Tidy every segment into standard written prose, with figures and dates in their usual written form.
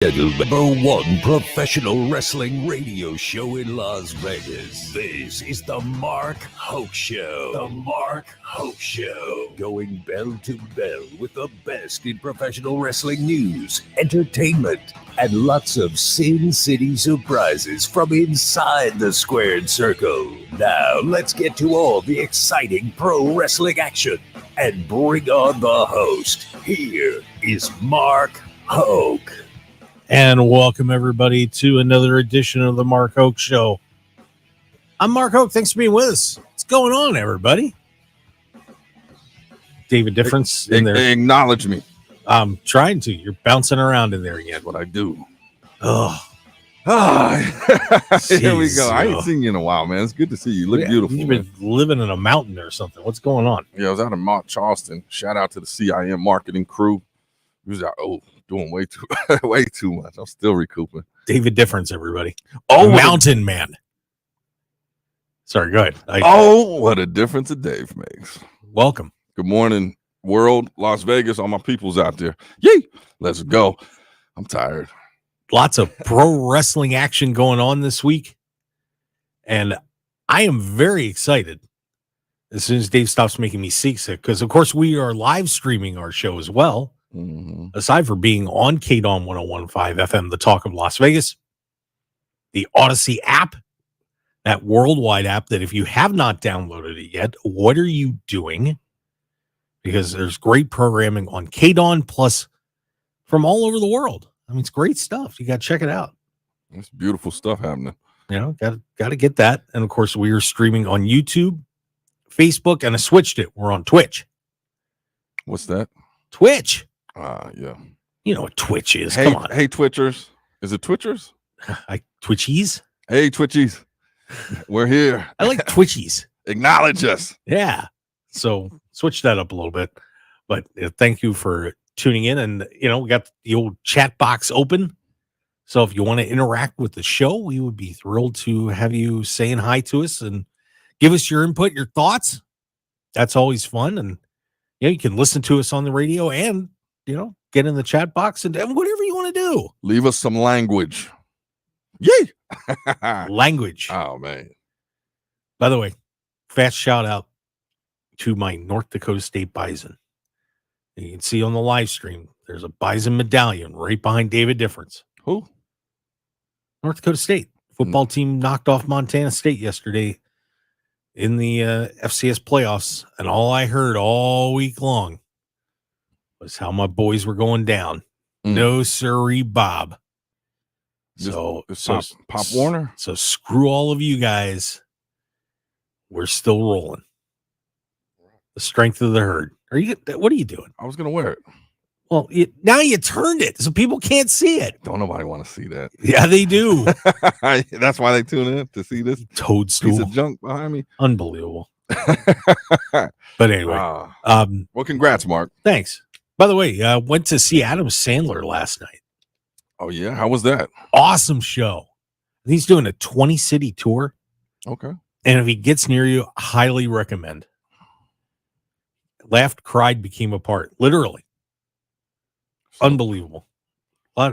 Number one professional wrestling radio show in Las Vegas. This is the Mark Hoke Show. The Mark Hoke Show. Going bell to bell with the best in professional wrestling news, entertainment, and lots of Sin City surprises from inside the squared circle. Now, let's get to all the exciting pro wrestling action and bring on the host. Here is Mark Hoke. And welcome, everybody, to another edition of the Mark Hoke Show. I'm Mark Hoke. Thanks for being with us. What's going on, everybody? David Difference in there. Acknowledge me. I'm trying to. You're bouncing around in there again. That's what I do. Oh. Here we go. I ain't seen you in a while, man. It's good to see you. You look beautiful. You've been living in a mountain or something. What's going on? Yeah, I was out in Mount Charleston. Shout out to the CIM marketing crew. He was out, doing way too much. I'm still recouping. David Difference, everybody. Oh, Mountain Man. Sorry, go ahead. What a difference a Dave makes. Welcome. Good morning, world, Las Vegas, all my peoples out there. Yay! Let's go. I'm tired. Lots of pro wrestling action going on this week. And I am very excited as soon as Dave stops making me seasick, because, of course, we are live streaming our show as well. Mm-hmm. Aside from being on KDAWN 101.5 FM, the talk of Las Vegas, the Odyssey app, that worldwide app that if you have not downloaded it yet, what are you doing? Because there's great programming on KDAWN plus from all over the world. I mean, it's great stuff. You got to check it out. It's beautiful stuff happening. You know, got to get that. And of course, we are streaming on YouTube, Facebook, and I switched it. We're on Twitch. What's that? Twitch. Yeah. You know what Twitch is. Hey, come on. Hey, Twitchers. Is it Twitchers? Twitchies? Hey, Twitchies. We're here. I like Twitchies. Acknowledge us. Yeah. So switch that up a little bit. But thank you for tuning in. And, we got the old chat box open. So if you want to interact with the show, we would be thrilled to have you saying hi to us and give us your input, your thoughts. That's always fun. And, you can listen to us on the radio and, get in the chat box and whatever you want to do. Leave us some language. Yay! Language. Oh, man. By the way, fast shout out to my North Dakota State Bison. You can see on the live stream, there's a Bison medallion right behind David Difference. Who? North Dakota State. Football team knocked off Montana State yesterday in the FCS playoffs. And all I heard all week long was how my boys were going down. No sirree, Bob. So Pop Warner. So screw all of you guys. We're still rolling. The strength of the herd. What are you doing? I was gonna wear it. Well, now you turned it so people can't see it. Don't nobody want to see that. Yeah, they do. That's why they tune in to see this toadstool piece of junk behind me. Unbelievable. But anyway, well, congrats, Mark. Thanks. By the way, I went to see Adam Sandler last night. Oh, yeah? How was that? Awesome show. He's doing a 20-city tour. Okay. And if he gets near you, highly recommend. Laughed, cried, became a part. Literally. Unbelievable.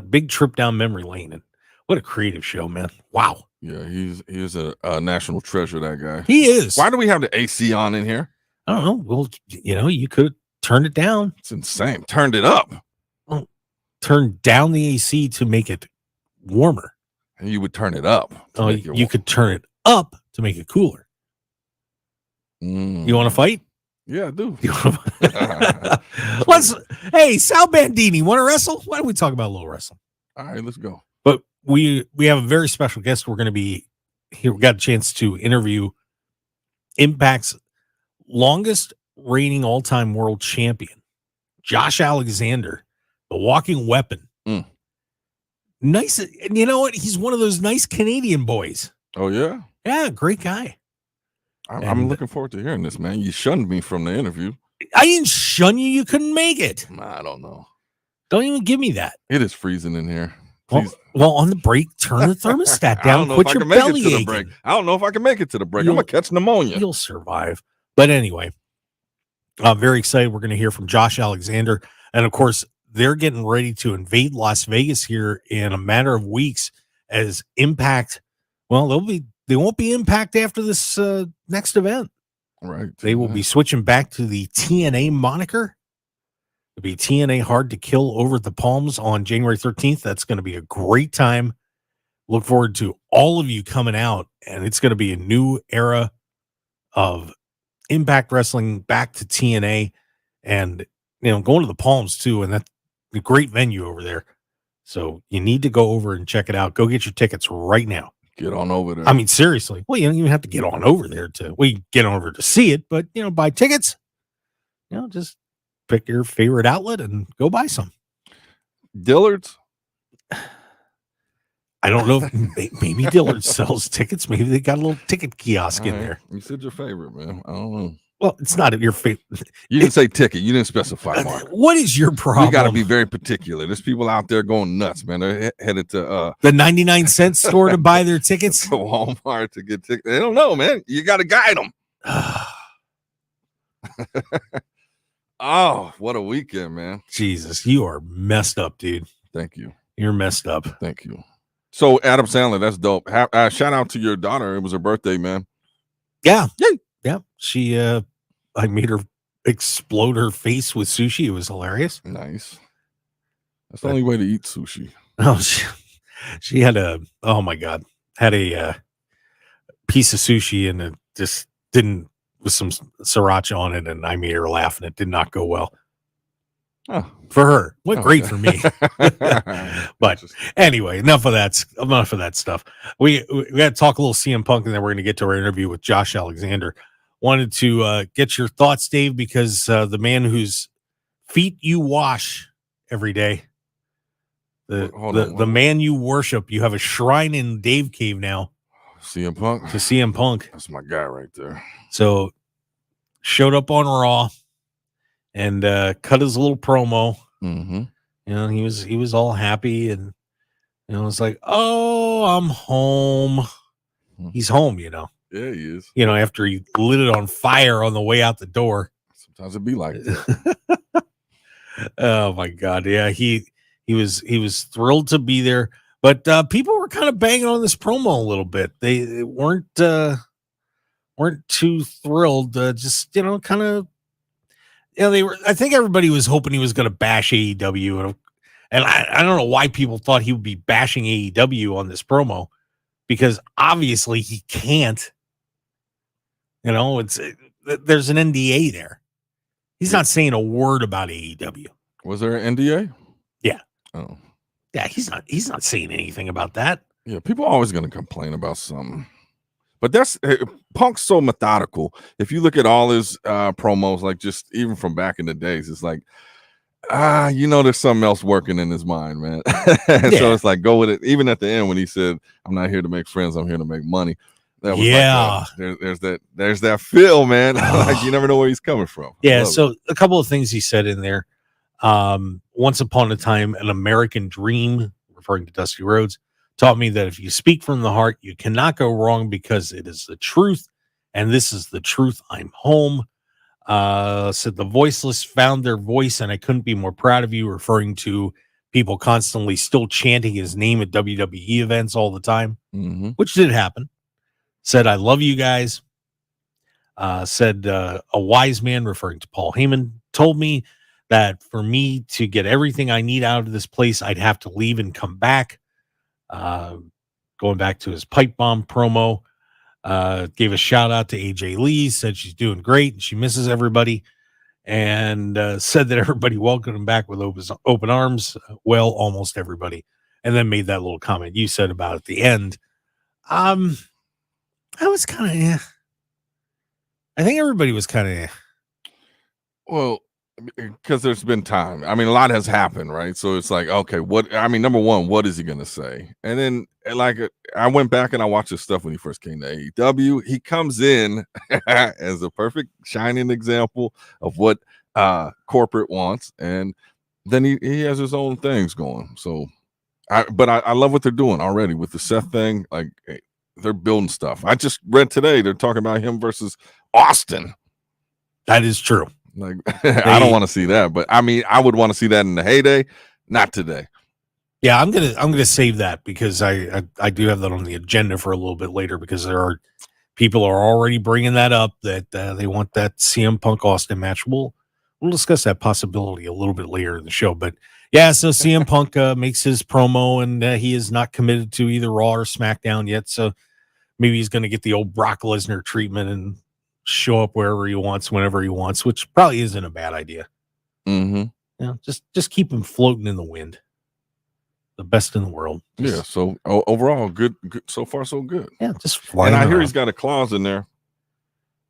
Big trip down memory lane. And what a creative show, man. Wow. Yeah, he is a national treasure, that guy. He is. Why do we have the AC on in here? I don't know. Well, you could turn it down. It's insane. Turned it up. Well, turn down the AC to make it warmer. And you would turn it up. Oh, you could turn it up to make it cooler. You want to fight? Yeah, I do. Hey, Sal Bandini, want to wrestle? Why don't we talk about a little wrestling? All right, let's go. But we have a very special guest. We're going to be here. We got a chance to interview Impact's longest reigning all-time world champion, Josh Alexander, the walking weapon. Nice. And you know what? He's one of those nice Canadian boys. Oh, yeah? Yeah, great guy. I'm looking forward to hearing this, man. You shunned me from the interview. I didn't shun you. You couldn't make it. I don't know. Don't even give me that. It is freezing in here. Well, on the break, turn the thermostat down. Quit your belly aching. I don't know if I can make it to the break. I'm going to catch pneumonia. You'll survive. But anyway, I'm very excited. We're going to hear from Josh Alexander. And, of course, they're getting ready to invade Las Vegas here in a matter of weeks as Impact. Well, they won't be Impact after this next event. Right. They will be switching back to the TNA moniker. It'll be TNA Hard to Kill over at the Palms on January 13th. That's going to be a great time. Look forward to all of you coming out, and it's going to be a new era of Impact Wrestling back to TNA, and going to the Palms too, and that's a great venue over there. So you need to go over and check it out. Go get your tickets right now. Get on over there. I mean, seriously. Well, you don't even have to get on over there get over to see it, but buy tickets. Just pick your favorite outlet and go buy some. Dillard's. I don't know if maybe Dillard sells tickets. Maybe they got a little ticket kiosk in there. You said your favorite, man. I don't know. Well, it's not your favorite. You didn't say ticket. You didn't specify, Mark. What is your problem? You got to be very particular. There's people out there going nuts, man. They're headed to the 99-cent store to buy their tickets. To Walmart to get tickets. They don't know, man. You got to guide them. Oh, what a weekend, man. Jesus, you are messed up, dude. Thank you. You're messed up. Thank you. So, Adam Sandler, that's dope. Shout out to your daughter. It was her birthday, man. Yeah. Yay. Yeah. She, I made her explode her face with sushi. It was hilarious. Nice. That's the only way to eat sushi. Oh, she had oh my God, had a piece of sushi and it just didn't, with some sriracha on it, and I made her laugh, and it did not go well. Oh. For her, went great for me. But anyway, enough of that stuff. We got to talk a little CM Punk, and then we're going to get to our interview with Josh Alexander. Wanted to get your thoughts, Dave, because the man whose feet you wash every day, the man you worship, you have a shrine in Dave Cave now. CM Punk. To CM Punk. That's my guy right there. So showed up on Raw and cut his little promo. Mm-hmm. He was all happy, and it's like, oh, I'm home. Mm-hmm. He's home, Yeah, he is. After he lit it on fire on the way out the door. Sometimes it be like that. Oh my God. Yeah, he was thrilled to be there. But people were kind of banging on this promo a little bit. They weren't too thrilled. Just kind of, they were. I think everybody was hoping he was going to bash AEW, and I don't know why people thought he would be bashing AEW on this promo, because obviously he can't. There's an NDA there. He's not saying a word about AEW. Was there an NDA? Yeah. Oh. Yeah, he's not saying anything about that. Yeah, people are always going to complain about something. But that's Punk's so methodical. If you look at all his promos, like just even from back in the days, it's like, there's something else working in his mind, man. So it's like, go with it. Even at the end when he said, I'm not here to make friends, I'm here to make money. That was there's that feel, man. Like you never know where he's coming from. Yeah, so a couple of things he said in there. Once upon a time, an American dream, referring to Dusty Rhodes, taught me that if you speak from the heart, you cannot go wrong because it is the truth. And this is the truth. I'm home. Said the voiceless found their voice, and I couldn't be more proud of you, referring to people constantly still chanting his name at WWE events all the time, which did happen. Said, I love you guys. Said a wise man, referring to Paul Heyman, told me that for me to get everything I need out of this place, I'd have to leave and come back. Going back to his pipe bomb promo, gave a shout out to AJ Lee, said she's doing great and she misses everybody, and said that everybody welcomed him back with open arms. Well, almost everybody. And then made that little comment you said about at the end. I was kind of, I think everybody was kind of, well, because there's been time. I mean, a lot has happened, right? So it's like, okay, number one, what is he going to say? And then, like, I went back and I watched his stuff when he first came to AEW. He comes in as a perfect shining example of what corporate wants. And then he has his own things going. So, I love what they're doing already with the Seth thing. Like, they're building stuff. I just read today, they're talking about him versus Austin. That is true. Like, I don't want to see that, but I mean, I would want to see that in the heyday, not today. Yeah, I'm gonna save that because I do have that on the agenda for a little bit later because there are people are already bringing that up that they want that CM Punk Austin match. We'll discuss that possibility a little bit later in the show, but yeah, so CM Punk makes his promo and he is not committed to either Raw or SmackDown yet, so maybe he's going to get the old Brock Lesnar treatment and show up wherever he wants, whenever he wants, which probably isn't a bad idea. Mm-hmm. You know, just keep him floating in the wind. The best in the world. Yeah. So overall, good. So far, so good. Yeah, just flying. And I around. hear he's got a clause in there.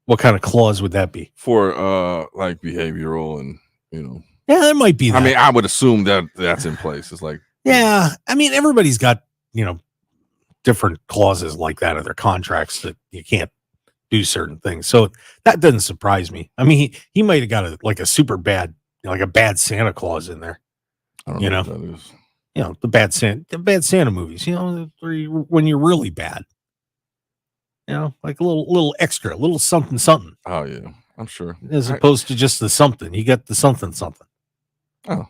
What kind of clause would that be? For like behavioral and Yeah, that might be that. I mean, I would assume that that's in place. It's like yeah, I mean, everybody's got different clauses like that in their contracts that you can't do certain things. So that doesn't surprise me. I mean, he might have got a super bad, like a bad Santa clause in there. I don't know what that is. The bad Santa movies, when you're really bad, like a little extra, a little something. Oh yeah, I'm sure. As opposed to just the something, you got the something. Oh,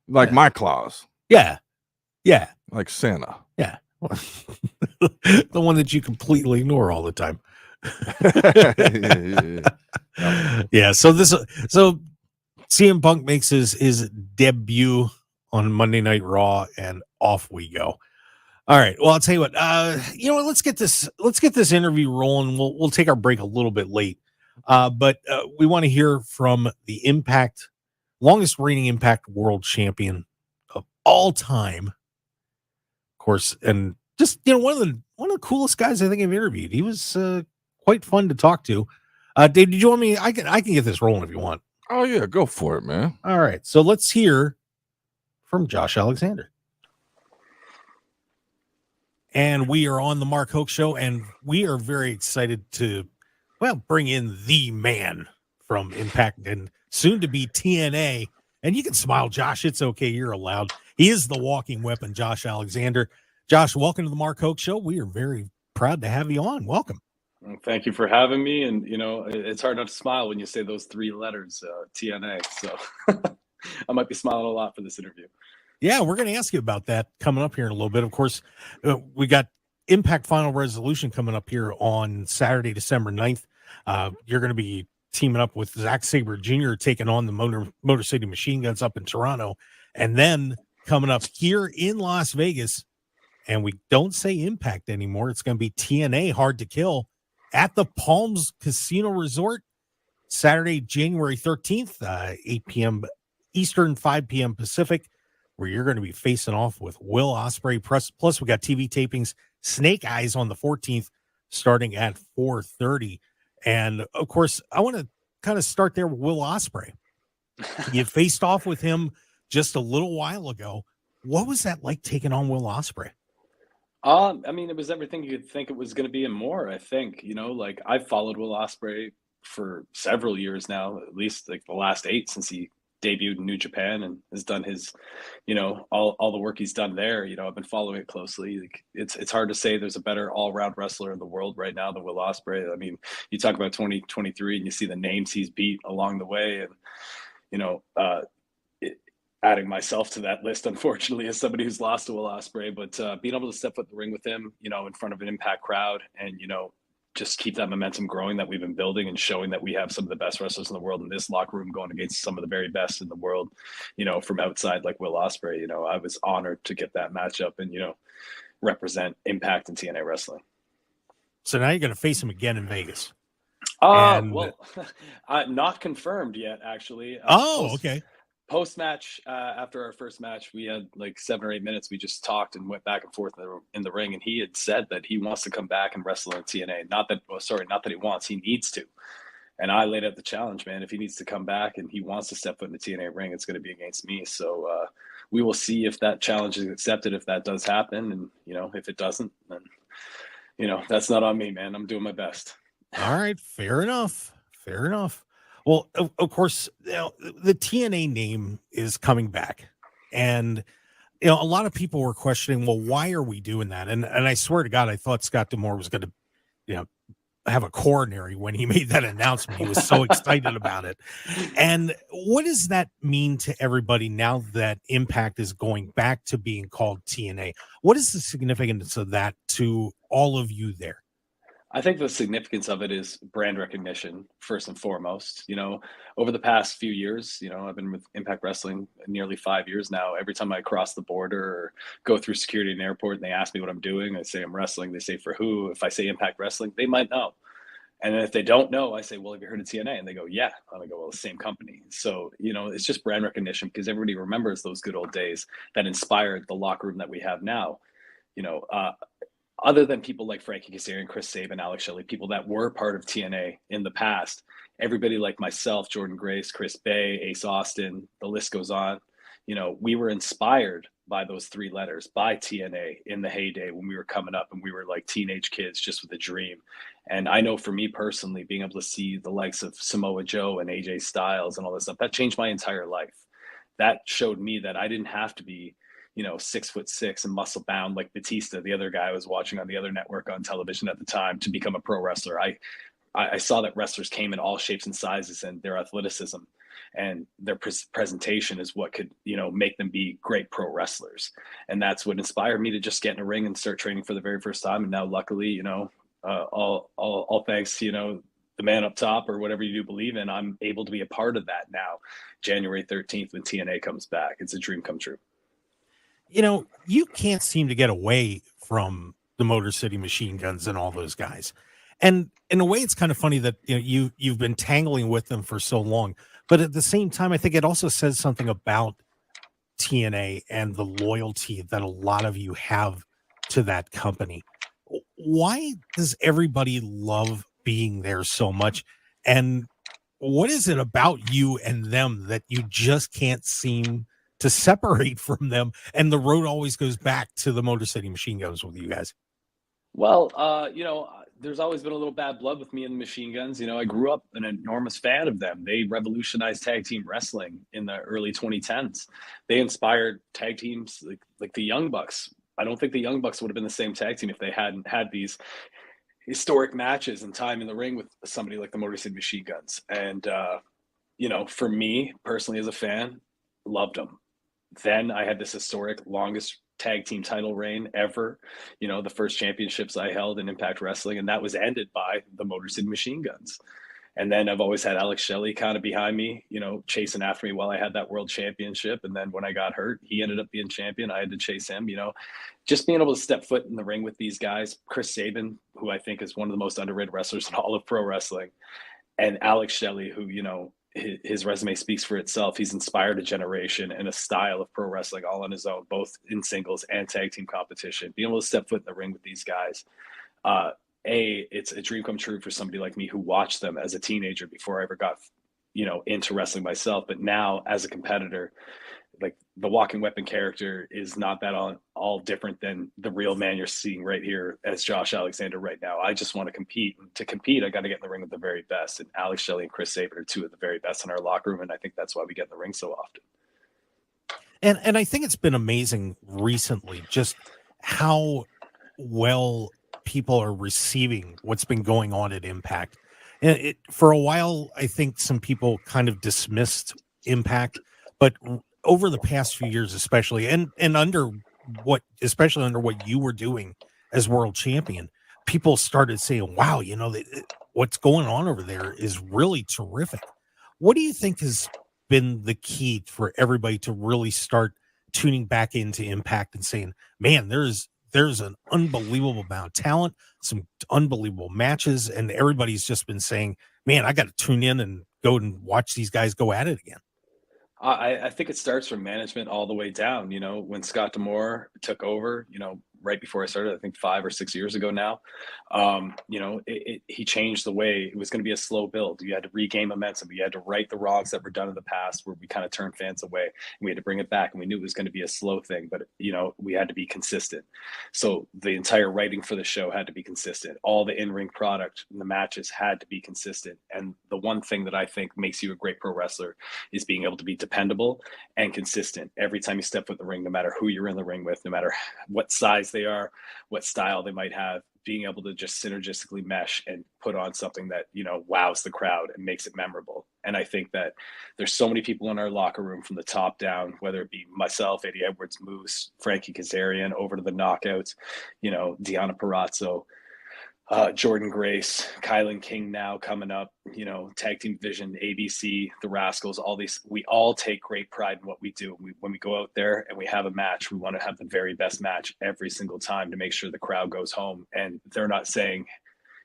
like my clause. Yeah. Like Santa. Yeah. The one that you completely ignore all the time. Yeah. So CM Punk makes his debut on Monday Night Raw, and off we go. All right. Well, I'll tell you what. Let's get this interview rolling. We'll take our break a little bit late, but we want to hear from the longest reigning Impact World Champion of all time, of course, and just one of the coolest guys I think I've interviewed. He was quite fun to talk to. Dave, did you want me? I can get this rolling if you want. Oh yeah, go for it, man. All right. So let's hear from Josh Alexander. And we are on the Mark Hoke Show, and we are very excited to, bring in the man from Impact and soon to be TNA. And you can smile, Josh. It's okay. You're allowed. He is the walking weapon, Josh Alexander. Josh, welcome to the Mark Hoke Show. We are very proud to have you on. Welcome. Thank you for having me. And, it's hard not to smile when you say those three letters, TNA. So I might be smiling a lot for this interview. Yeah, we're going to ask you about that coming up here in a little bit. Of course, we got Impact Final Resolution coming up here on Saturday, December 9th. You're going to be teaming up with Zack Sabre Jr., taking on the Motor City Machine Guns up in Toronto. And then coming up here in Las Vegas, and we don't say Impact anymore, it's going to be TNA Hard to Kill at the Palms Casino Resort, Saturday, January 13th, 8 p.m. Eastern, 5 p.m. Pacific, where you're going to be facing off with Will Ospreay. Plus, we got TV tapings, Snake Eyes on the 14th, starting at 4:30. And, of course, I want to kind of start there with Will Ospreay. You faced off with him just a little while ago. What was that like taking on Will Ospreay? I mean, it was everything you could think it was going to be and more, I think. I've followed Will Ospreay for several years now, at least like the last 8 since he debuted in New Japan and has done his, all the work he's done there. I've been following it closely. Like, it's hard to say there's a better all-around wrestler in the world right now than Will Ospreay. I mean, you talk about 2023 and you see the names he's beat along the way, and adding myself to that list, unfortunately, as somebody who's lost to Will Ospreay, but being able to step foot in the ring with him, in front of an Impact crowd, and just keep that momentum growing that we've been building and showing that we have some of the best wrestlers in the world in this locker room going against some of the very best in the world, from outside like Will Ospreay. I was honored to get that matchup and, represent Impact and TNA wrestling. So now you're going to face him again in Vegas. Well, not confirmed yet, actually. Okay. Post-match, after our first match, we had like 7 or 8 minutes. We just talked and went back and forth in the ring, and he had said that he wants to come back and wrestle in TNA. Not that he wants, he needs to. And I laid out the challenge, man. If he needs to come back and he wants to step foot in the TNA ring, it's going to be against me. So we will see if that challenge is accepted, if that does happen. And, if it doesn't, then, that's not on me, man. I'm doing my best. All right. Fair enough. Well, of course, the TNA name is coming back, and a lot of people were questioning, well, why are we doing that? And I swear to God, I thought Scott D'Amore was going to, have a coronary when he made that announcement. He was so excited about it. And what does that mean to everybody now that Impact is going back to being called TNA? What is the significance of that to all of you there? I think the significance of it is brand recognition, first and foremost. Over the past few years, I've been with Impact Wrestling nearly 5 years now. Every time I cross the border or go through security in an airport and they ask me what I'm doing, I say I'm wrestling. They say for who? If I say Impact Wrestling, they might know. And then if they don't know, I say, well, have you heard of TNA? And they go, yeah. And I go, well, the same company. So, it's just brand recognition because everybody remembers those good old days that inspired the locker room that we have now. You know, other than people like Frankie Kazarian, Chris Sabin, Alex Shelley, people that were part of TNA in the past, everybody like myself, Jordan Grace, Chris Bay, Ace Austin, the list goes on. We were inspired by those three letters, by TNA in the heyday when we were coming up and we were like teenage kids just with a dream. And I know for me personally, being able to see the likes of Samoa Joe and AJ Styles and all this stuff, that changed my entire life. That showed me that I didn't have to be 6'6" and muscle bound like Batista, the other guy I was watching on the other network on television at the time, to become a pro wrestler. I saw that wrestlers came in all shapes and sizes, and their athleticism and their presentation is what could make them be great pro wrestlers. And that's what inspired me to just get in a ring and start training for the very first time. And now luckily, all thanks to the man up top or whatever you do believe in, I'm able to be a part of that now. January 13th when TNA comes back, it's a dream come true. You can't seem to get away from the Motor City Machine Guns and all those guys. And in a way, it's kind of funny that you've been tangling with them for so long. But at the same time, I think it also says something about TNA and the loyalty that a lot of you have to that company. Why does everybody love being there so much? And what is it about you and them that you just can't seem to separate from them, and the road always goes back to the Motor City Machine Guns with you guys? Well, there's always been a little bad blood with me and the Machine Guns. I grew up an enormous fan of them. They revolutionized tag team wrestling in the early 2010s. They inspired tag teams like the Young Bucks. I don't think the Young Bucks would have been the same tag team if they hadn't had these historic matches and time in the ring with somebody like the Motor City Machine Guns. And, for me personally as a fan, loved them. Then I had this historic longest tag team title reign ever, the first championships I held in Impact Wrestling, and that was ended by the Motor City Machine Guns. And then I've always had Alex Shelley kind of behind me, chasing after me while I had that world championship. And then when I got hurt, he ended up being champion. I had to chase him, just being able to step foot in the ring with these guys, Chris Sabin, who I think is one of the most underrated wrestlers in all of pro wrestling, and Alex Shelley, who, his resume speaks for itself. He's inspired a generation and a style of pro wrestling all on his own, both in singles and tag team competition. Being able to step foot in the ring with these guys, it's a dream come true for somebody like me who watched them as a teenager before I ever got, into wrestling myself. But now as a competitor, like the Walking Weapon character is not that all different than the real man you're seeing right here as Josh Alexander right now. I just want to compete. And to compete, I got to get in the ring with the very best. And Alex Shelley and Chris Sabin are two of the very best in our locker room. And I think that's why we get in the ring so often. And I think it's been amazing recently just how well people are receiving what's been going on at Impact. And for a while, I think some people kind of dismissed Impact, but over the past few years, especially, and especially under what you were doing as world champion, people started saying, wow, what's going on over there is really terrific. What do you think has been the key for everybody to really start tuning back into Impact and saying, man, there's an unbelievable amount of talent, some unbelievable matches, and everybody's just been saying, man, I got to tune in and go and watch these guys go at it again? I think it starts from management all the way down. When Scott D'Amore took over, right before I started, I think 5 or 6 years ago now, he changed the way it was going to be a slow build. You had to regain momentum. You had to right the wrongs that were done in the past where we kind of turned fans away, and we had to bring it back. And we knew it was going to be a slow thing, but we had to be consistent. So the entire writing for the show had to be consistent. All the in-ring product and the matches had to be consistent. And the one thing that I think makes you a great pro wrestler is being able to be dependable and consistent every time you step foot in the ring, no matter who you're in the ring with, no matter what size size they are, what style they might have, being able to just synergistically mesh and put on something that, you know, wows the crowd and makes it memorable. And I think that there's so many people in our locker room from the top down, whether it be myself, Eddie Edwards, Moose, Frankie Kazarian, over to the knockouts, you know, Deanna Parazzo, Jordan Grace, Kylan King now coming up, you know, Tag Team Vision, ABC, the Rascals, all these, we all take great pride in what we do. When we go out there and we have a match, we want to have the very best match every single time to make sure the crowd goes home. And they're not saying,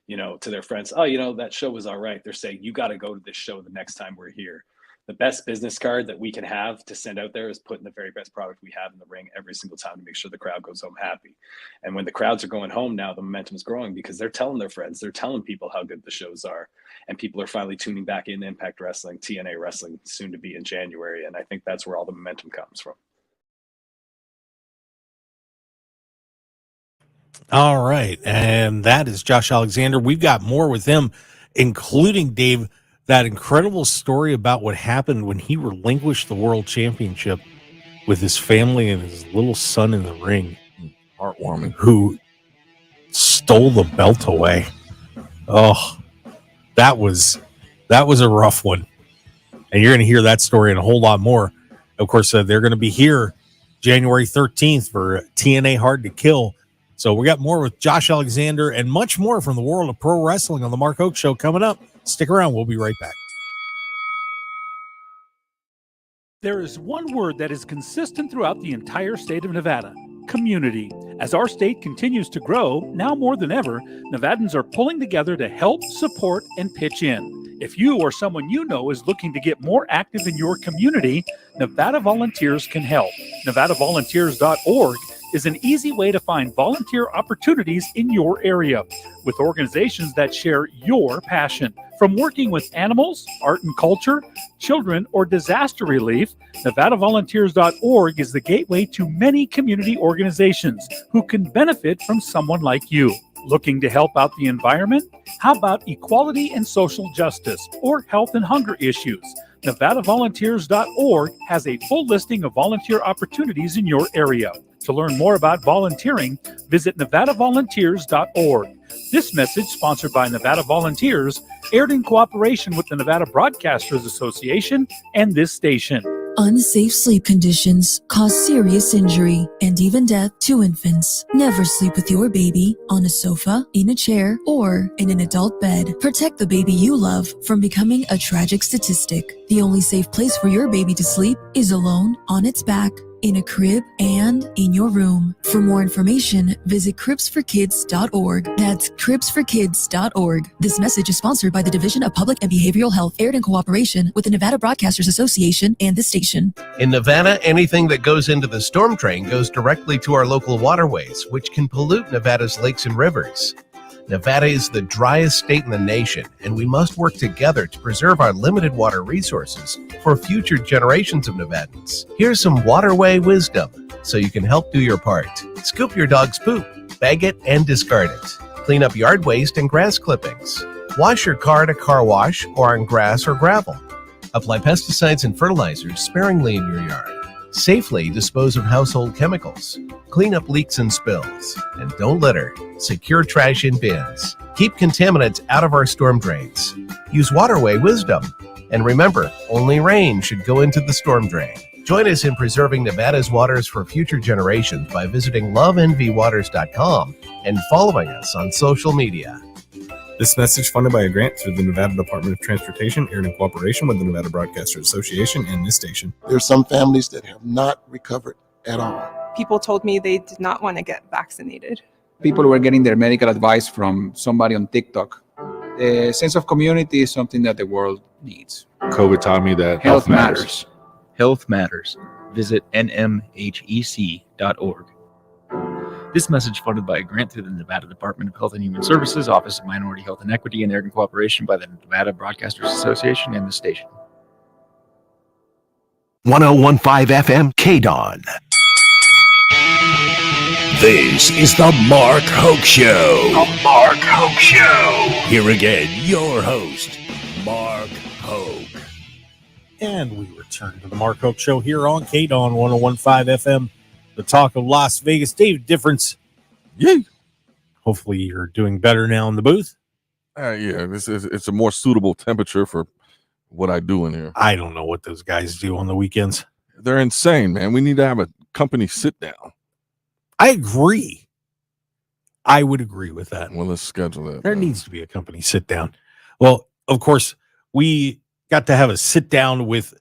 you know, to their friends, oh, you know, that show was all right. They're saying, you got to go to this show the next time we're here. The best business card that we can have to send out there is putting the very best product we have in the ring every single time to make sure the crowd goes home happy. And when the crowds are going home now, the momentum is growing because they're telling their friends, they're telling people how good the shows are. And people are finally tuning back in Impact Wrestling, TNA Wrestling, soon to be in January. And I think that's where all the momentum comes from. All right. And that is Josh Alexander. We've got more with him, including, Dave, that incredible story about what happened when he relinquished the world championship with his family and his little son in the ring. Heartwarming. Who stole the belt away. Oh, that was a rough one. And you're going to hear that story and a whole lot more. Of course, they're going to be here January 13th for TNA Hard to Kill. So we got more with Josh Alexander and much more from the world of pro wrestling on the Mark Hoke Show coming up. Stick around. We'll be right back. There is one word that is consistent throughout the entire state of Nevada: community. As our state continues to grow, now more than ever, Nevadans are pulling together to help, support, and pitch in. If you or someone you know is looking to get more active in your community, Nevada Volunteers can help. NevadaVolunteers.org is an easy way to find volunteer opportunities in your area with organizations that share your passion. From working with animals, art and culture, children, or disaster relief, NevadaVolunteers.org is the gateway to many community organizations who can benefit from someone like you. Looking to help out the environment? How about equality and social justice or health and hunger issues? NevadaVolunteers.org has a full listing of volunteer opportunities in your area. To learn more about volunteering, visit NevadaVolunteers.org. This message, sponsored by Nevada Volunteers, aired in cooperation with the Nevada Broadcasters Association and this station. Unsafe sleep conditions cause serious injury and even death to infants. Never sleep with your baby on a sofa, in a chair, or in an adult bed. Protect the baby you love from becoming a tragic statistic. The only safe place for your baby to sleep is alone, on its back, in a crib, and in your room. For more information, visit cribsforkids.org. That's cribsforkids.org. This message is sponsored by the Division of Public and Behavioral Health, aired in cooperation with the Nevada Broadcasters Association and this station. In Nevada, anything that goes into the storm drain goes directly to our local waterways, which can pollute Nevada's lakes and rivers. Nevada is the driest state in the nation, and we must work together to preserve our limited water resources for future generations of Nevadans. Here's some waterway wisdom so you can help do your part. Scoop your dog's poop, bag it, and discard it. Clean up yard waste and grass clippings. Wash your car at a car wash or on grass or gravel. Apply pesticides and fertilizers sparingly in your yard. Safely dispose of household chemicals. Clean up leaks and spills. And don't litter. Secure trash in bins. Keep contaminants out of our storm drains. Use waterway wisdom. And remember, only rain should go into the storm drain. Join us in preserving Nevada's waters for future generations by visiting loveenvywaters.com and following us on social media. This message funded by a grant through the Nevada Department of Transportation, aired in cooperation with the Nevada Broadcasters Association and this station. There are some families that have not recovered at all. People told me they did not want to get vaccinated. People were getting their medical advice from somebody on TikTok. The sense of community is something that the world needs. COVID taught me that health matters. Health matters. Visit nmhec.org. This message funded by a grant through the Nevada Department of Health and Human Services, Office of Minority Health and Equity, and aired in cooperation by the Nevada Broadcasters Association and the station. 1015 FM KDAWN. This is the Mark Hoke Show. The Mark Hoke Show. Here again, your host, Mark Hoke. And we return to the Mark Hoke Show here on KDAWN 1015 FM. The talk of Las Vegas. Dave Difference Yeah. Hopefully you're doing better now in the booth. Yeah, it's a more suitable temperature for what I do in here. I don't know what those guys do on the weekends. They're insane, man. We need to have a company sit down. I agree. I would agree with that. Well, let's schedule it. There needs to be a company sit down. Well, of course, we got to have a sit down with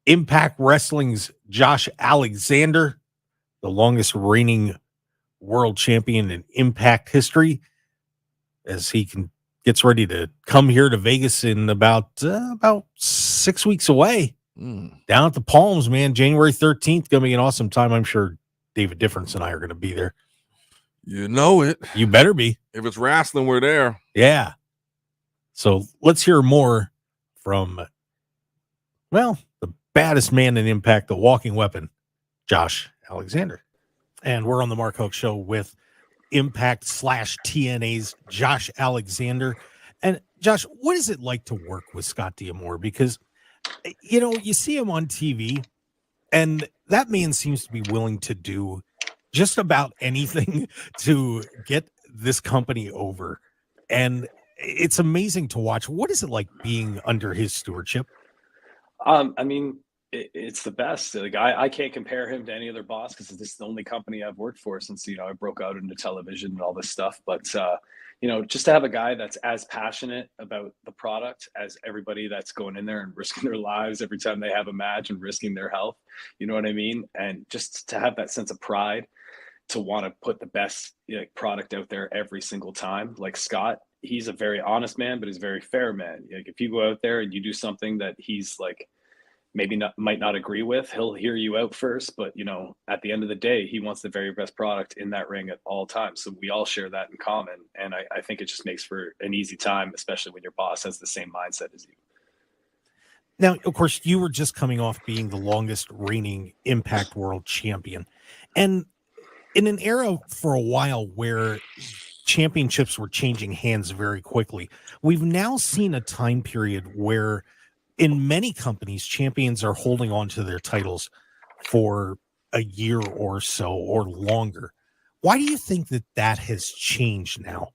Impact Wrestling's Josh Alexander, the longest reigning world champion in Impact history, as he gets ready to come here to Vegas in about 6 weeks away. Down at the Palms, man. January 13th, gonna be an awesome time. I'm sure David Difference and I are gonna be there. You know it. You better be. If it's wrestling, we're there. Yeah. So let's hear more from, well, the baddest man in Impact, the walking weapon, Josh Alexander. And we're on the Mark Hoke Show with Impact / TNA's Josh Alexander. And Josh, what is it like to work with Scott D'Amore? Because, you know, you see him on TV, and that man seems to be willing to do just about anything to get this company over. And it's amazing to watch. What is it like being under his stewardship? I mean, it's the best. Like I can't compare him to any other boss because this is the only company I've worked for since, you know, I broke out into television and all this stuff. But, you know, just to have a guy that's as passionate about the product as everybody that's going in there and risking their lives every time they have a match and risking their health, you know what I mean? And just to have that sense of pride to want to put the best, you know, product out there every single time. Like Scott, he's a very honest man, but he's a very fair man. Like if you go out there and you do something that he's like, might not agree with, he'll hear you out first, but you know, at the end of the day, he wants the very best product in that ring at all times. So we all share that in common. And I think it just makes for an easy time, especially when your boss has the same mindset as you. Now, of course, you were just coming off being the longest reigning Impact World Champion. And in an era for a while where championships were changing hands very quickly, we've now seen a time period where in many companies, champions are holding on to their titles for a year or so or longer. Why do you think that has changed now?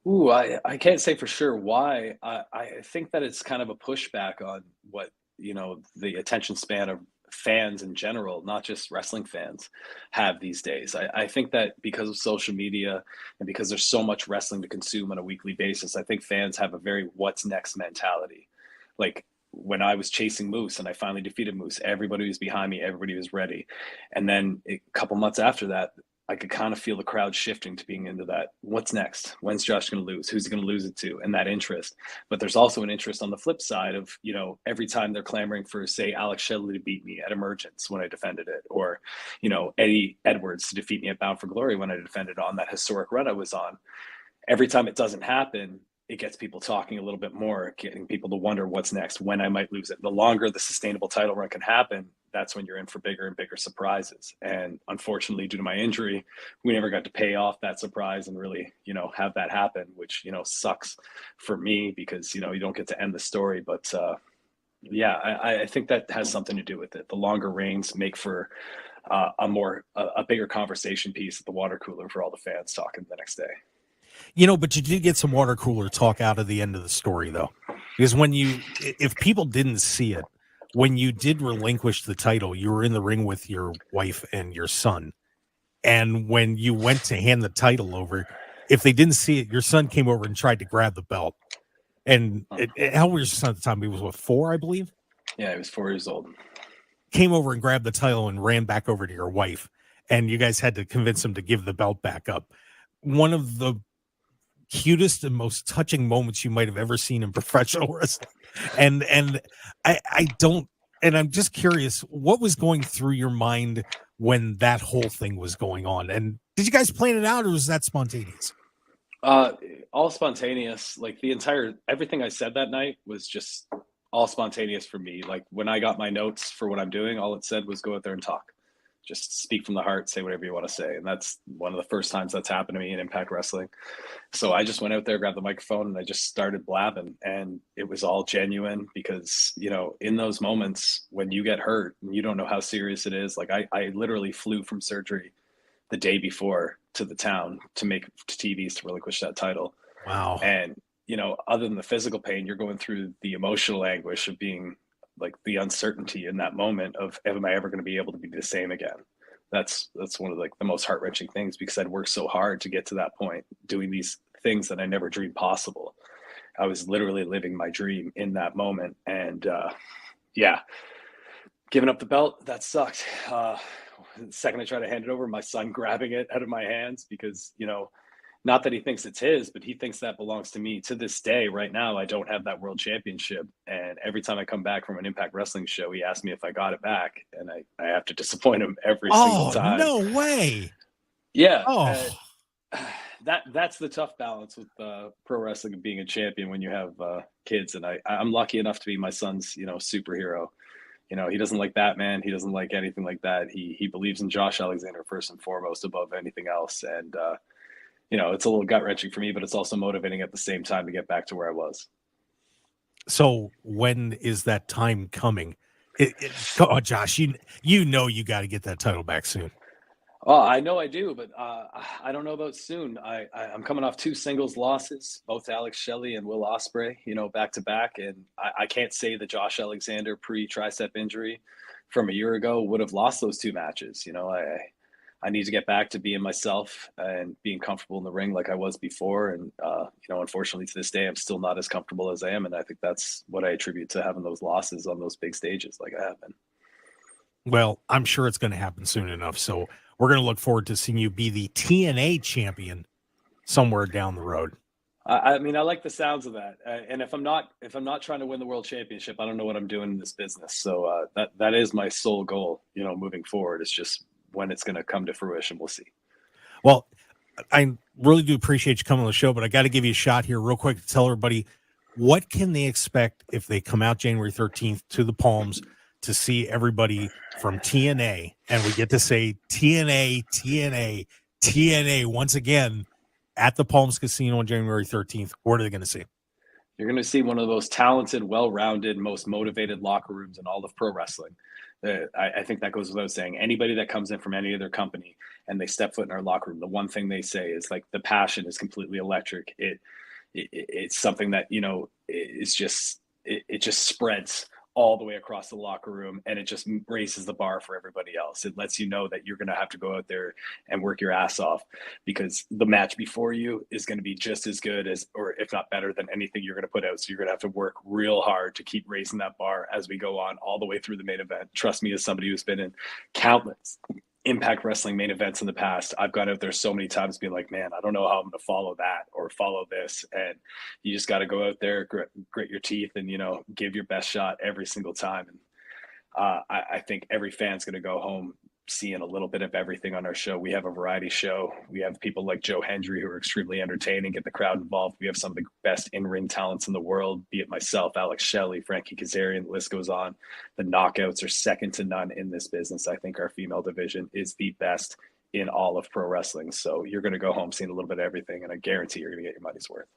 Ooh, I can't say for sure why. I think that it's kind of a pushback on what, you know, the attention span of fans in general, not just wrestling fans, have these days. I think that because of social media and because there's so much wrestling to consume on a weekly basis, I think fans have a very what's next mentality. Like when I was chasing Moose and I finally defeated Moose, everybody was behind me, everybody was ready. And then a couple months after that, I could kind of feel the crowd shifting to being into that. What's next? When's Josh going to lose? Who's he going to lose it to? And that interest. But there's also an interest on the flip side of, you know, every time they're clamoring for, say, Alex Shelley to beat me at Emergence when I defended it, or, you know, Eddie Edwards to defeat me at Bound for Glory when I defended on that historic run I was on. Every time it doesn't happen, it gets people talking a little bit more, getting people to wonder what's next, when I might lose it. The longer the sustainable title run can happen, that's when you're in for bigger and bigger surprises. And unfortunately, due to my injury, we never got to pay off that surprise and really, you know, have that happen, which, you know, sucks for me because, you know, you don't get to end the story. But yeah, I think that has something to do with it. The longer reigns make for a bigger conversation piece at the water cooler for all the fans talking the next day. You know, but you did get some water cooler talk out of the end of the story, though, because if people didn't see it, when you did relinquish the title, you were in the ring with your wife and your son. And when you went to hand the title over, if they didn't see it, your son came over and tried to grab the belt. And how old was your son at the time? He was, 4, I believe? Yeah, he was 4 years old. Came over and grabbed the title and ran back over to your wife. And you guys had to convince him to give the belt back up. One of the cutest and most touching moments you might have ever seen in professional wrestling. And I'm just curious, what was going through your mind when that whole thing was going on? And did you guys plan it out, or was that spontaneous? All spontaneous. Like everything I said that night was just all spontaneous for me. Like when I got my notes for what I'm doing, all it said was go out there and talk. Just speak from the heart, say whatever you want to say. And that's one of the first times that's happened to me in Impact Wrestling. So I just went out there, grabbed the microphone, and I just started blabbing. And it was all genuine because, you know, in those moments when you get hurt and you don't know how serious it is, like I literally flew from surgery the day before to the town to make TVs to relinquish that title. Wow. And, you know, other than the physical pain, you're going through the emotional anguish of being like the uncertainty in that moment of, am I ever going to be able to be the same again? That's one of like the most heart-wrenching things, because I'd worked so hard to get to that point, doing these things that I never dreamed possible. I was literally living my dream in that moment. And yeah, giving up the belt, that sucked. The second I tried to hand it over, my son grabbing it out of my hands, because, you know, not that he thinks it's his, but he thinks that belongs to me. To this day, right now, I don't have that world championship. And every time I come back from an Impact Wrestling show, he asks me if I got it back. And I have to disappoint him every single time. No way. Yeah. Oh. That's the tough balance with pro wrestling and being a champion when you have kids. And I'm lucky enough to be my son's, you know, superhero. You know, he doesn't like Batman. He doesn't like anything like that. He believes in Josh Alexander first and foremost above anything else. And, you know, it's a little gut wrenching for me, but it's also motivating at the same time to get back to where I was. So when is that time coming? Oh, Josh, you know you got to get that title back soon. Oh, I know I do, but I don't know about soon. I'm coming off 2 singles losses, both Alex Shelley and Will Ospreay, you know, back to back. And I can't say that Josh Alexander pre-tricep injury from a year ago would have lost those 2 matches. You know, I need to get back to being myself and being comfortable in the ring like I was before. And, you know, unfortunately to this day, I'm still not as comfortable as I am. And I think that's what I attribute to having those losses on those big stages like I have been. Well, I'm sure it's going to happen soon enough. So we're going to look forward to seeing you be the TNA champion somewhere down the road. I mean, I like the sounds of that. And if I'm not trying to win the world championship, I don't know what I'm doing in this business. So that is my sole goal, you know, moving forward. It's just when it's going to come to fruition, we'll see. Well, I really do appreciate you coming on the show, but I got to give you a shot here real quick to tell everybody what can they expect if they come out January 13th to the Palms to see everybody from TNA, and we get to say TNA once again at the Palms Casino on January 13th. What are they going to see? You're going to see one of those talented, well-rounded, most motivated locker rooms in all of pro wrestling. I think that goes without saying. Anybody that comes in from any other company and they step foot in our locker room, the one thing they say is like the passion is completely electric. It's something that, you know, it's just it just spreads all the way across the locker room, and it just raises the bar for everybody else. It lets you know that you're going to have to go out there and work your ass off, because the match before you is going to be just as good as, or if not better than, anything you're going to put out. So you're going to have to work real hard to keep raising that bar as we go on all the way through the main event. Trust me, as somebody who's been in countless Impact Wrestling main events in the past, I've gone out there so many times being like, man, I don't know how I'm going to follow that or follow this. And you just got to go out there, grit your teeth, and, you know, give your best shot every single time. And I think every fan's going to go home seeing a little bit of everything on our show. We have a variety show. We have people like Joe Hendry who are extremely entertaining, get the crowd involved. We have some of the best in-ring talents in the world, be it myself, Alex Shelley, Frankie Kazarian, the list goes on. The knockouts are second to none in this business. I think our female division is the best in all of pro wrestling. So you're going to go home seeing a little bit of everything, and I guarantee you're going to get your money's worth.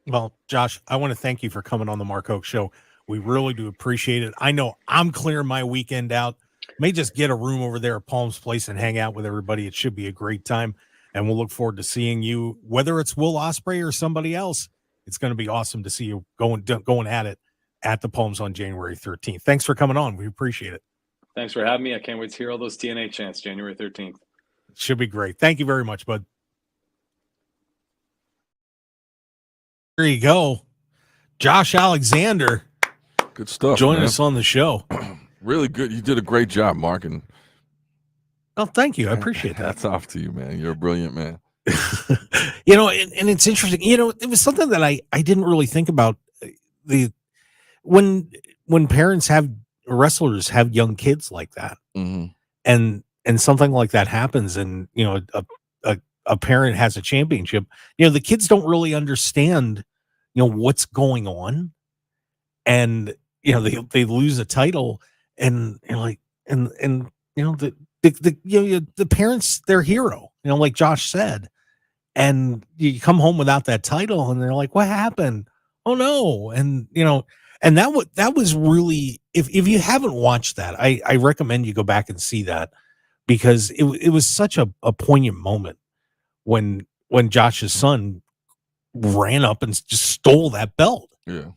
Well, Josh, I want to thank you for coming on the Mark Hoke Show. We really do appreciate it. I know I'm clearing my weekend out. May just get a room over there at Palms Place and hang out with everybody. It should be a great time, and we'll look forward to seeing you, whether it's Will Ospreay or somebody else. It's going to be awesome to see you going at it at the Palms on January 13th. Thanks for coming on. We appreciate it. Thanks for having me. I can't wait to hear all those TNA chants January 13th. Should be great. Thank you very much, bud. There you go. Josh Alexander. Good stuff. Join us on the show. Really good. You did a great job, Mark. And oh, thank you. I appreciate that. Hats off to you, man. You're a brilliant man. You know, and it's interesting. You know, it was something that I didn't really think about. When parents have wrestlers have young kids like that, mm-hmm. and something like that happens, and you know, a parent has a championship. You know, the kids don't really understand, you know, what's going on, and you know, they lose a title, and you know, like and you know, the parents, their hero, you know, like Josh said, and you come home without that title, and they're like, what happened? Oh no. And you know, and that was really, if you haven't watched that, I recommend you go back and see that, because it was such a poignant moment when Josh's son ran up and just stole that belt. Yeah.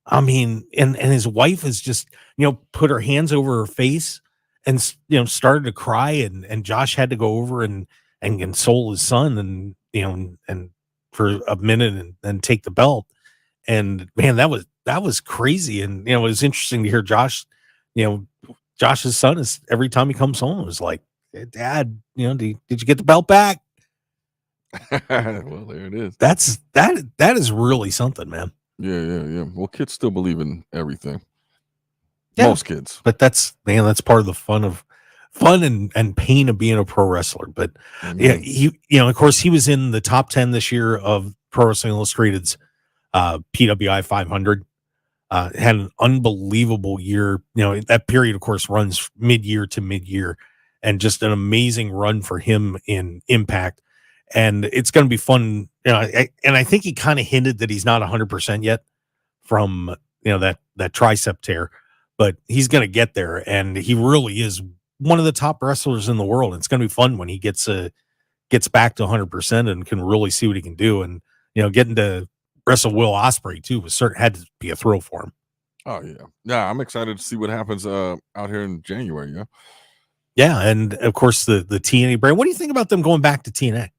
I mean, and his wife is just, put her hands over her face and, started to cry, and Josh had to go over and console his son and, and for a minute and then take the belt. And man, that was crazy. And, it was interesting to hear Josh, Josh's son is every time he comes home, it was like, hey, Dad, did you get the belt back? Well, there it is. That is really something, man. Yeah. Well, kids still believe in everything. Yeah. Most kids. But that's part of the fun and pain of being a pro wrestler. But yeah, he, of course, he was in the top 10 this year of Pro Wrestling Illustrated's PWI 500. Had an unbelievable year. That period, of course, runs mid-year to mid-year, and just an amazing run for him in Impact. And it's going to be fun. And I think he kind of hinted that he's not 100% yet from, that tricep tear, but he's going to get there. And he really is one of the top wrestlers in the world. It's going to be fun when he gets back to 100% and can really see what he can do. And, getting to wrestle Will Ospreay too had to be a thrill for him. Oh yeah. Yeah. I'm excited to see what happens out here in January. Yeah. Yeah. And of course the TNA brand. What do you think about them going back to TNA?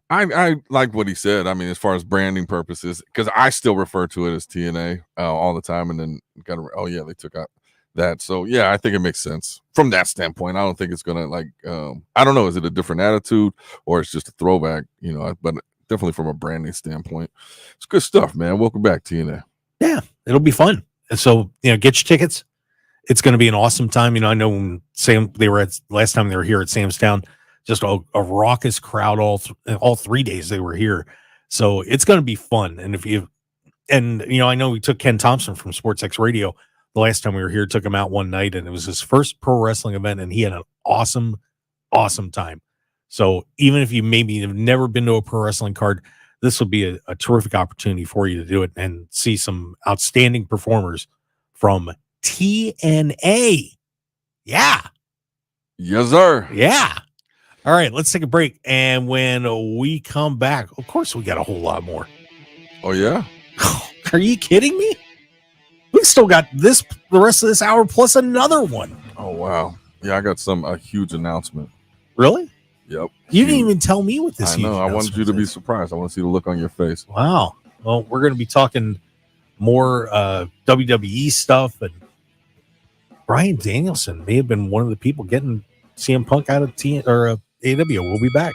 I like what he said. I mean, as far as branding purposes, because I still refer to it as TNA all the time, and then they took out that. So yeah, I think it makes sense from that standpoint. I don't think it's gonna I don't know, is it a different attitude or it's just a throwback? But definitely from a branding standpoint, it's good stuff, man. Welcome back, TNA. Yeah, it'll be fun. And so get your tickets. It's going to be an awesome time. I know when last time they were here at Sam's Town. Just a raucous crowd all 3 days they were here. So it's going to be fun. And I know we took Ken Thompson from SportsX Radio the last time we were here, took him out one night, and it was his first pro wrestling event, and he had an awesome, awesome time. So even if you maybe have never been to a pro wrestling card, this will be a terrific opportunity for you to do it and see some outstanding performers from TNA. Yeah. Yes, sir. Yeah. All right, let's take a break. And when we come back, of course, we got a whole lot more. Oh, yeah? Are you kidding me? We still got the rest of this hour plus another one. Oh, wow. Yeah, I got a huge announcement. Really? Yep. You didn't even tell me what this I know. I wanted you to be surprised. I want to see the look on your face. Wow. Well, we're going to be talking more WWE stuff. And Bryan Danielson may have been one of the people getting CM Punk out of AEW. We'll be back.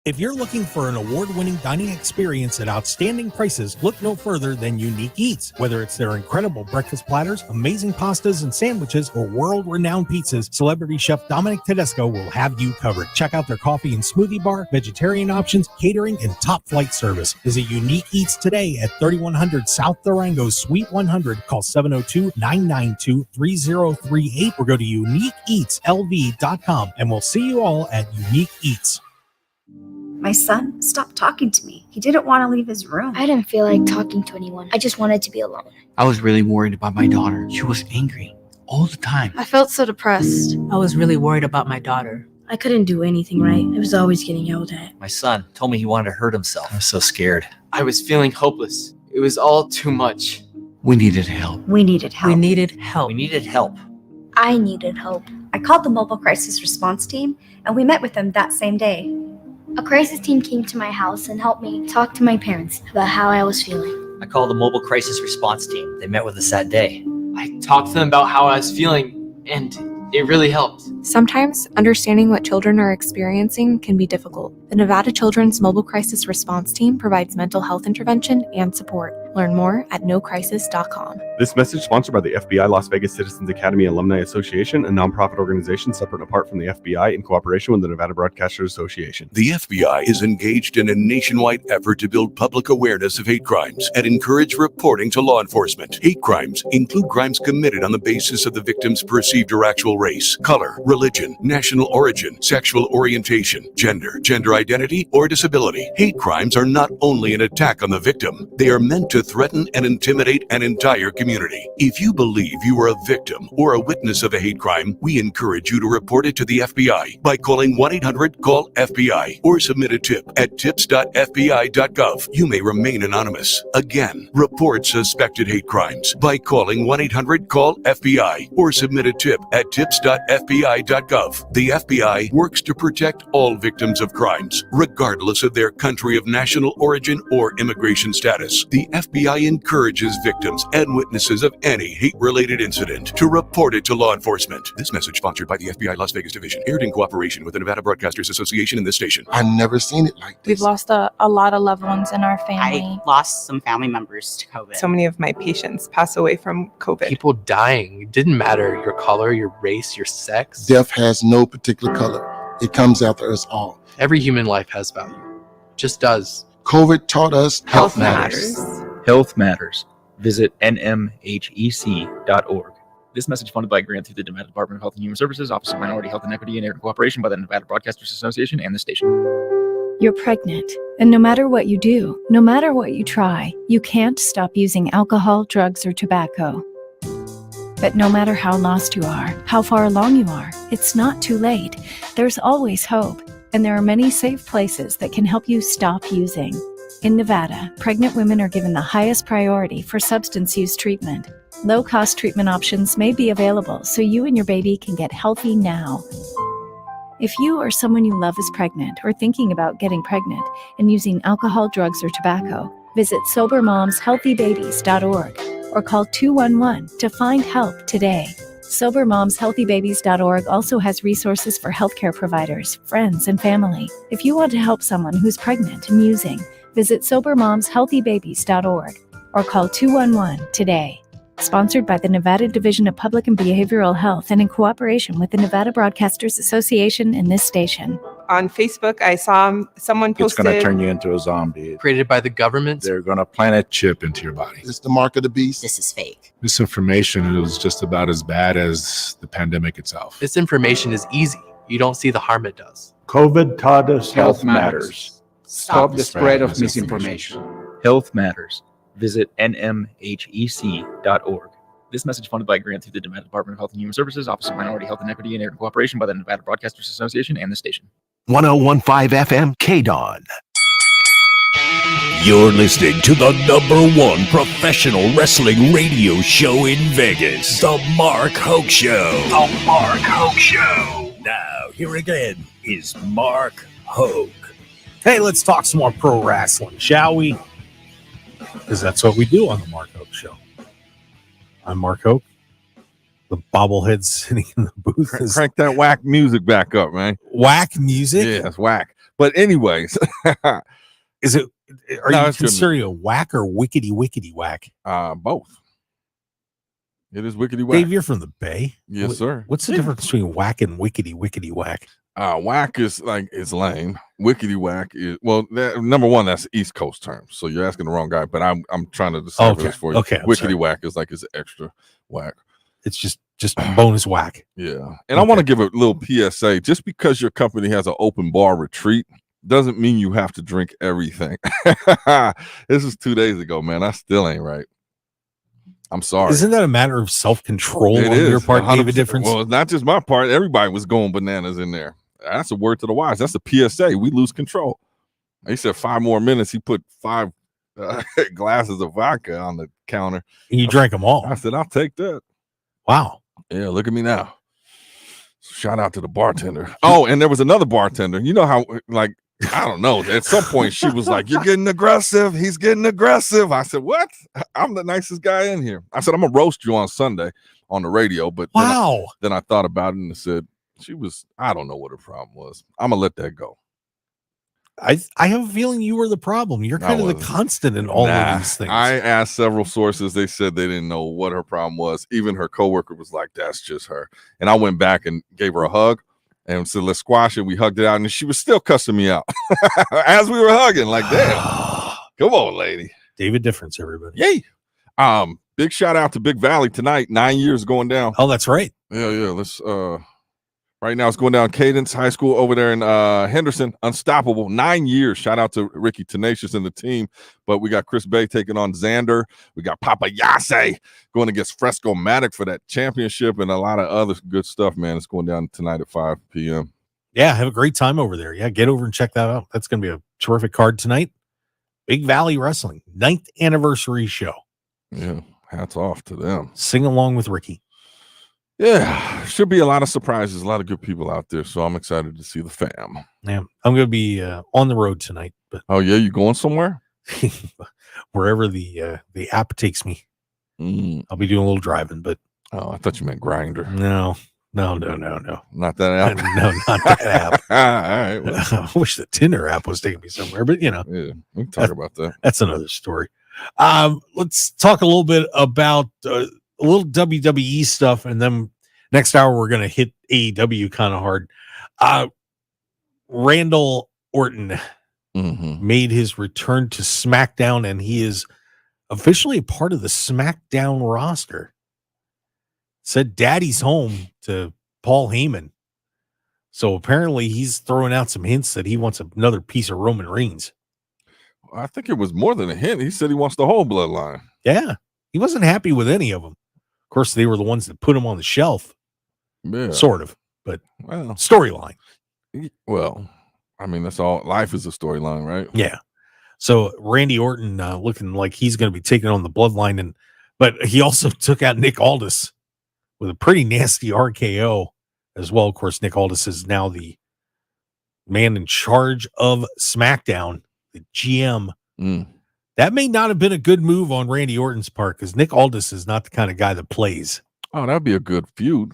If you're looking for an award-winning dining experience at outstanding prices, look no further than Unique Eats. Whether it's their incredible breakfast platters, amazing pastas and sandwiches, or world-renowned pizzas, celebrity chef Dominic Tedesco will have you covered. Check out their coffee and smoothie bar, vegetarian options, catering, and top-flight service. Visit Unique Eats today at 3100 South Durango, Suite 100. Call 702-992-3038 or go to uniqueeatslv.com, and we'll see you all at Unique Eats. My son stopped talking to me. He didn't want to leave his room. I didn't feel like talking to anyone. I just wanted to be alone. I was really worried about my daughter. She was angry all the time. I felt so depressed. I was really worried about my daughter. I couldn't do anything right. I was always getting yelled at. My son told me he wanted to hurt himself. I was so scared. I was feeling hopeless. It was all too much. We needed help. We needed help. We needed help. We needed help. I needed help. I called the mobile crisis response team, and we met with them that same day. A crisis team came to my house and helped me talk to my parents about how I was feeling. I called the mobile crisis response team. They met with us that day. I talked to them about how I was feeling, and it really helped. Sometimes understanding what children are experiencing can be difficult. The Nevada Children's Mobile Crisis Response Team provides mental health intervention and support. Learn more at nocrisis.com. This message sponsored by the FBI Las Vegas Citizens Academy Alumni Association, a nonprofit organization separate and apart from the FBI in cooperation with the Nevada Broadcasters Association. The FBI is engaged in a nationwide effort to build public awareness of hate crimes and encourage reporting to law enforcement. Hate crimes include crimes committed on the basis of the victim's perceived or actual critical race, color, religion, national origin, sexual orientation, gender, gender identity, or disability. Hate crimes are not only an attack on the victim, they are meant to threaten and intimidate an entire community. If you believe you are a victim or a witness of a hate crime, we encourage you to report it to the FBI by calling 1-800-CALL-FBI or submit a tip at tips.fbi.gov. You may remain anonymous. Again, report suspected hate crimes by calling 1-800-CALL-FBI or submit a tip at tips.fbi.gov. The FBI works to protect all victims of crimes, regardless of their country of national origin or immigration status. The FBI encourages victims and witnesses of any hate-related incident to report it to law enforcement. This message sponsored by the FBI Las Vegas Division, aired in cooperation with the Nevada Broadcasters Association and this station. I've never seen it like this. We've lost a lot of loved ones in our family. I lost some family members to COVID. So many of my patients pass away from COVID. People dying. It didn't matter your color, your race, your sex. Death has no particular color. It comes after us all. Every human life has value. Just does. COVID taught us health matters. Health matters. Visit nmhec.org. This message funded by a grant through the Nevada Department of Health and Human Services, Office of Minority Health and Equity, and in cooperation by the Nevada Broadcasters Association and the station. You're pregnant, and no matter what you do, no matter what you try, you can't stop using alcohol, drugs, or tobacco. But no matter how lost you are, how far along you are, it's not too late. There's always hope, and there are many safe places that can help you stop using. In Nevada, pregnant women are given the highest priority for substance use treatment. Low-cost treatment options may be available so you and your baby can get healthy now. If you or someone you love is pregnant or thinking about getting pregnant and using alcohol, drugs, or tobacco, visit SoberMomsHealthyBabies.org or call 211 to find help today. SoberMomsHealthyBabies.org also has resources for healthcare providers, friends, and family. If you want to help someone who's pregnant and using, visit SoberMomsHealthyBabies.org or call 211 today. Sponsored by the Nevada Division of Public and Behavioral Health and in cooperation with the Nevada Broadcasters Association and this station. On Facebook, I saw someone posted... It's going to turn you into a zombie. Created by the government. They're going to plant a chip into your body. It's the mark of the beast. This is fake. Misinformation is just about as bad as the pandemic itself. This information is easy. You don't see the harm it does. COVID taught us health matters. Stop the spread of misinformation. Health matters. Visit nmhec.org. This message funded by a grant through the Nevada Department of Health and Human Services, Office of Minority Health and Equity, and in cooperation by the Nevada Broadcasters Association and the station. 1015 FM KDAWN. You're listening to the #1 professional wrestling radio show in Vegas, The Mark Hoke Show. The Mark Hoke Show. Now, here again is Mark Hoke. Hey, let's talk some more pro wrestling, shall we? Because that's what we do on the Mark Hoke Show. I'm Mark Hoke. The bobblehead sitting in the booth. Crank that whack music back up, man. Whack music? Yeah, it's whack. But anyways. Is it, are you considering a whack or wickety whack? Both. It is wickety whack. Dave, you're from the Bay. Yes, sir. What's the difference between whack and wickety whack? Whack is like, it's lame. Wickety whack is, well, number one, that's East Coast term. So you're asking the wrong guy, but I'm trying to decipher this for you. Okay. Wickety whack is like it's extra whack. It's just bonus whack. Yeah. And I want to give a little PSA. Just because your company has an open bar retreat doesn't mean you have to drink everything. This was 2 days ago, man. I still ain't right. I'm sorry. Isn't that a matter of self-control on your part, David Difference? Well, it's not just my part. Everybody was going bananas in there. That's a word to the wise. That's a PSA. We lose control. He said 5 more minutes. He put 5 glasses of vodka on the counter. And you drank them all. I said, I'll take that. Wow. Yeah, look at me now. Shout out to the bartender. Oh, and there was another bartender. You know how, like, I don't know. At some point, she was like, "You're getting aggressive. He's getting aggressive." I said, "What? I'm the nicest guy in here." I said, "I'm gonna roast you on Sunday on the radio." But wow. Then I thought about it and I said, "She was. I don't know what her problem was. I'm gonna let that go." I have a feeling you were the problem. You're kind of the constant in all of these things. I asked several sources. They said they didn't know what her problem was. Even her coworker was like, "That's just her." And I went back and gave her a hug. And said, "Let's squash it." We hugged it out, and she was still cussing me out as we were hugging. Like, damn, come on, lady. David Difference, everybody. Yay! Big shout out to Big Valley tonight. 9 years going down. Oh, that's right. Yeah. Let's right now it's going down Cadence High School over there in Henderson. Unstoppable. 9 years. Shout out to Ricky Tenacious and the team. But we got Chris Bay taking on Xander. We got Papa Yase going against Fresco Matic for that championship and a lot of other good stuff, man. It's going down tonight at 5 p.m. Yeah, have a great time over there. Yeah, get over and check that out. That's going to be a terrific card tonight. Big Valley Wrestling, 9th anniversary show. Yeah, hats off to them. Sing along with Ricky. Yeah, should be a lot of surprises, a lot of good people out there. So I'm excited to see the fam. Yeah, I'm going to be on the road tonight. But oh yeah, you going somewhere? Wherever the app takes me. I'll be doing a little driving. But I thought you meant Grinder. No, not that app. No, not that app. All right. Well. I wish the Tinder app was taking me somewhere, but yeah, we can talk about that. That's another story. Let's talk a little bit about a little WWE stuff, and then next hour we're going to hit AEW kind of hard. Randall Orton made his return to SmackDown, and he is officially a part of the SmackDown roster. Said daddy's home to Paul Heyman. So apparently he's throwing out some hints that he wants another piece of Roman Reigns. I think it was more than a hint. He said he wants the whole bloodline. Yeah. He wasn't happy with any of them. Of course, they were the ones that put him on the shelf. Yeah. Sort of. But well, storyline. Well, I mean, that's all. Life is a storyline, right? Yeah. So Randy Orton looking like he's going to be taking on the bloodline. But he also took out Nick Aldis with a pretty nasty RKO as well. Of course, Nick Aldis is now the man in charge of SmackDown, the GM. That may not have been a good move on Randy Orton's part because Nick Aldis is not the kind of guy that plays. Oh, that'd be a good feud.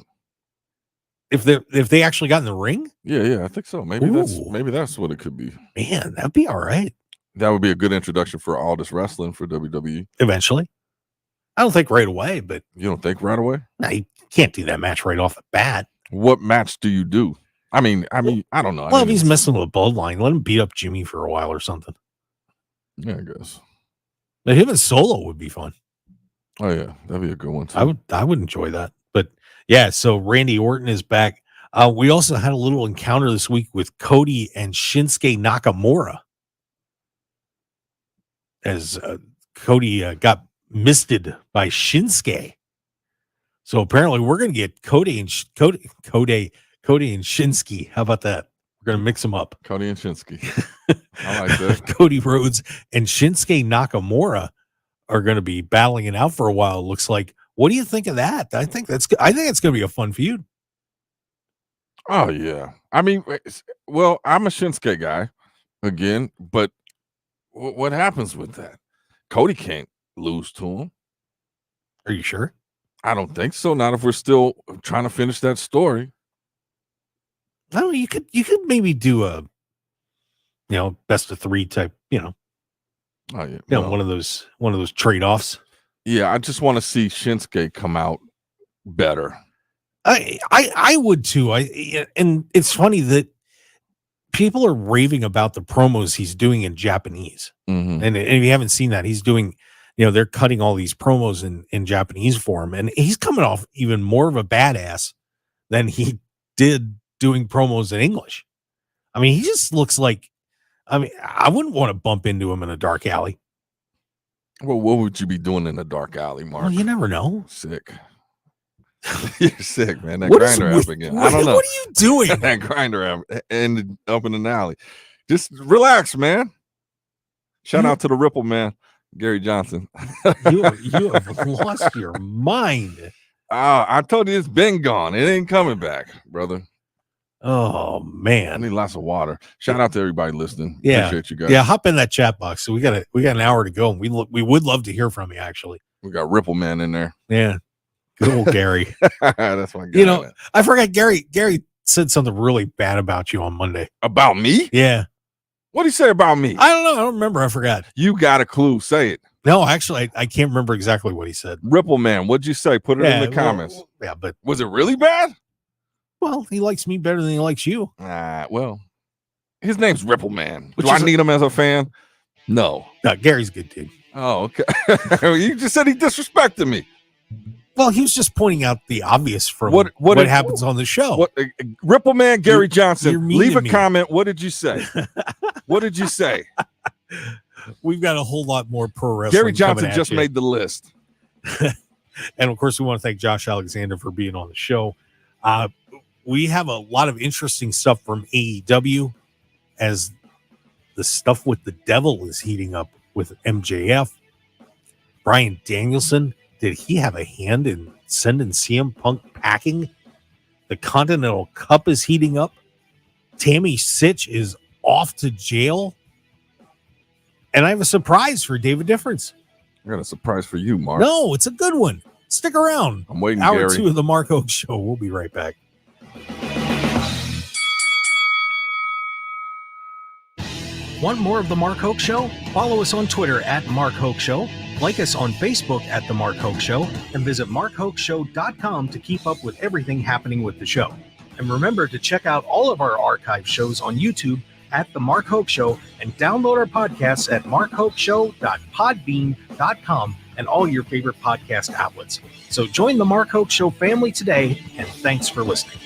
If they actually got in the ring? Yeah, I think so. Maybe that's what it could be. Man, that'd be all right. That would be a good introduction for Aldis Wrestling for WWE. Eventually. I don't think right away, but you don't think right away? No, you can't do that match right off the bat. What match do you do? I mean, I don't know. Well, if he's messing with a bloodline, let him beat up Jimmy for a while or something. Yeah, I guess. But him and Solo would be fun. Oh yeah, that'd be a good one too. I would enjoy that. But yeah, so Randy Orton is back. We also had a little encounter this week with Cody and Shinsuke Nakamura. As Cody got misted by Shinsuke. So apparently we're going to get Cody and Shinsuke. How about that? We're going to mix them up. Cody and Shinsuke. I like that. Cody Rhodes and Shinsuke Nakamura are going to be battling it out for a while. It looks like. What do you think of that? I think it's going to be a fun feud. Oh yeah. I mean, well, I'm a Shinsuke guy again, but what happens with that? Cody can't lose to him. Are you sure? I don't think so. Not if we're still trying to finish that story. No, you could maybe do a best of 3 type, Oh yeah. One of those trade-offs. Yeah, I just want to see Shinsuke come out better. I would too. And it's funny that people are raving about the promos he's doing in Japanese. And if you haven't seen that, he's doing, they're cutting all these promos in Japanese for him. And he's coming off even more of a badass than he did doing promos in English. I mean, he just looks like, I wouldn't want to bump into him in a dark alley. Well, what would you be doing in a dark alley, Mark? Well, you never know. Sick. You're sick, man. That Grinder app again. I don't know. What are you doing? That Grinder app ended up in an alley. Just relax, man. Shout out to the Ripple man, Gary Johnson. you have lost your mind. I told you it's been gone. It ain't coming back, brother. Oh man, I need lots of water. Shout out to everybody listeing. Yeah, appreciate you guys. Yeah, hop in that chat box. So we got an hour to go, and we would love to hear from you. Actually, we got Ripple man in there. Yeah, good old Gary. That's my guy. I forgot Gary. Gary said something really bad about you on Monday. About me? Yeah. What did he say about me? I don't know. I don't remember. I forgot. You got a clue? Say it. No, actually, I can't remember exactly what he said. Ripple man, what'd you say? Put it in the comments. Yeah, but was it really bad? Well, he likes me better than he likes you. Well, his name's Ripple Man. Do I need him as a fan? No. No, Gary's a good dude. Oh, okay. You just said he disrespected me. Well, he was just pointing out the obvious from what happens on the show. What Ripple Man Gary Johnson, mean leave to a me. comment. What did you say? What did you say? We've got a whole lot more pro wrestling. Gary Johnson coming at just you. made the list. And of course, we want to thank Josh Alexander for being on the show. We have a lot of interesting stuff from AEW as the stuff with the devil is heating up with MJF. Bryan Danielson, did he have a hand in sending CM Punk packing? The Continental Cup is heating up. Tammy Sitch is off to jail. And I have a surprise for David Difference. I got a surprise for you, Mark. No, it's a good one. Stick around. I'm waiting, Hour Gary. 2 of the Mark Hoke Show. We'll be right back. Want more of the Mark Hoke Show? Follow us on Twitter at Mark Hoke Show, like us on Facebook at The Mark Hoke Show, and visit markhokeshow.com to keep up with everything happening with the show. And remember to check out all of our archive shows on YouTube at The Mark Hoke Show and download our podcasts at markhokeshow.podbean.com and all your favorite podcast outlets. So join the Mark Hoke Show family today, and thanks for listening.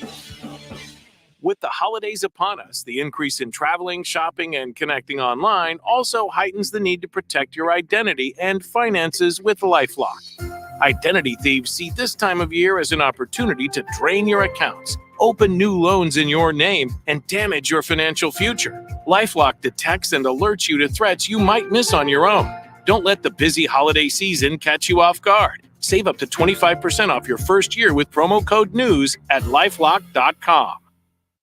With the holidays upon us, the increase in traveling, shopping, and connecting online also heightens the need to protect your identity and finances with LifeLock. Identity thieves see this time of year as an opportunity to drain your accounts, open new loans in your name, and damage your financial future. LifeLock detects and alerts you to threats you might miss on your own. Don't let the busy holiday season catch you off guard. Save up to 25% off your first year with promo code NEWS at LifeLock.com.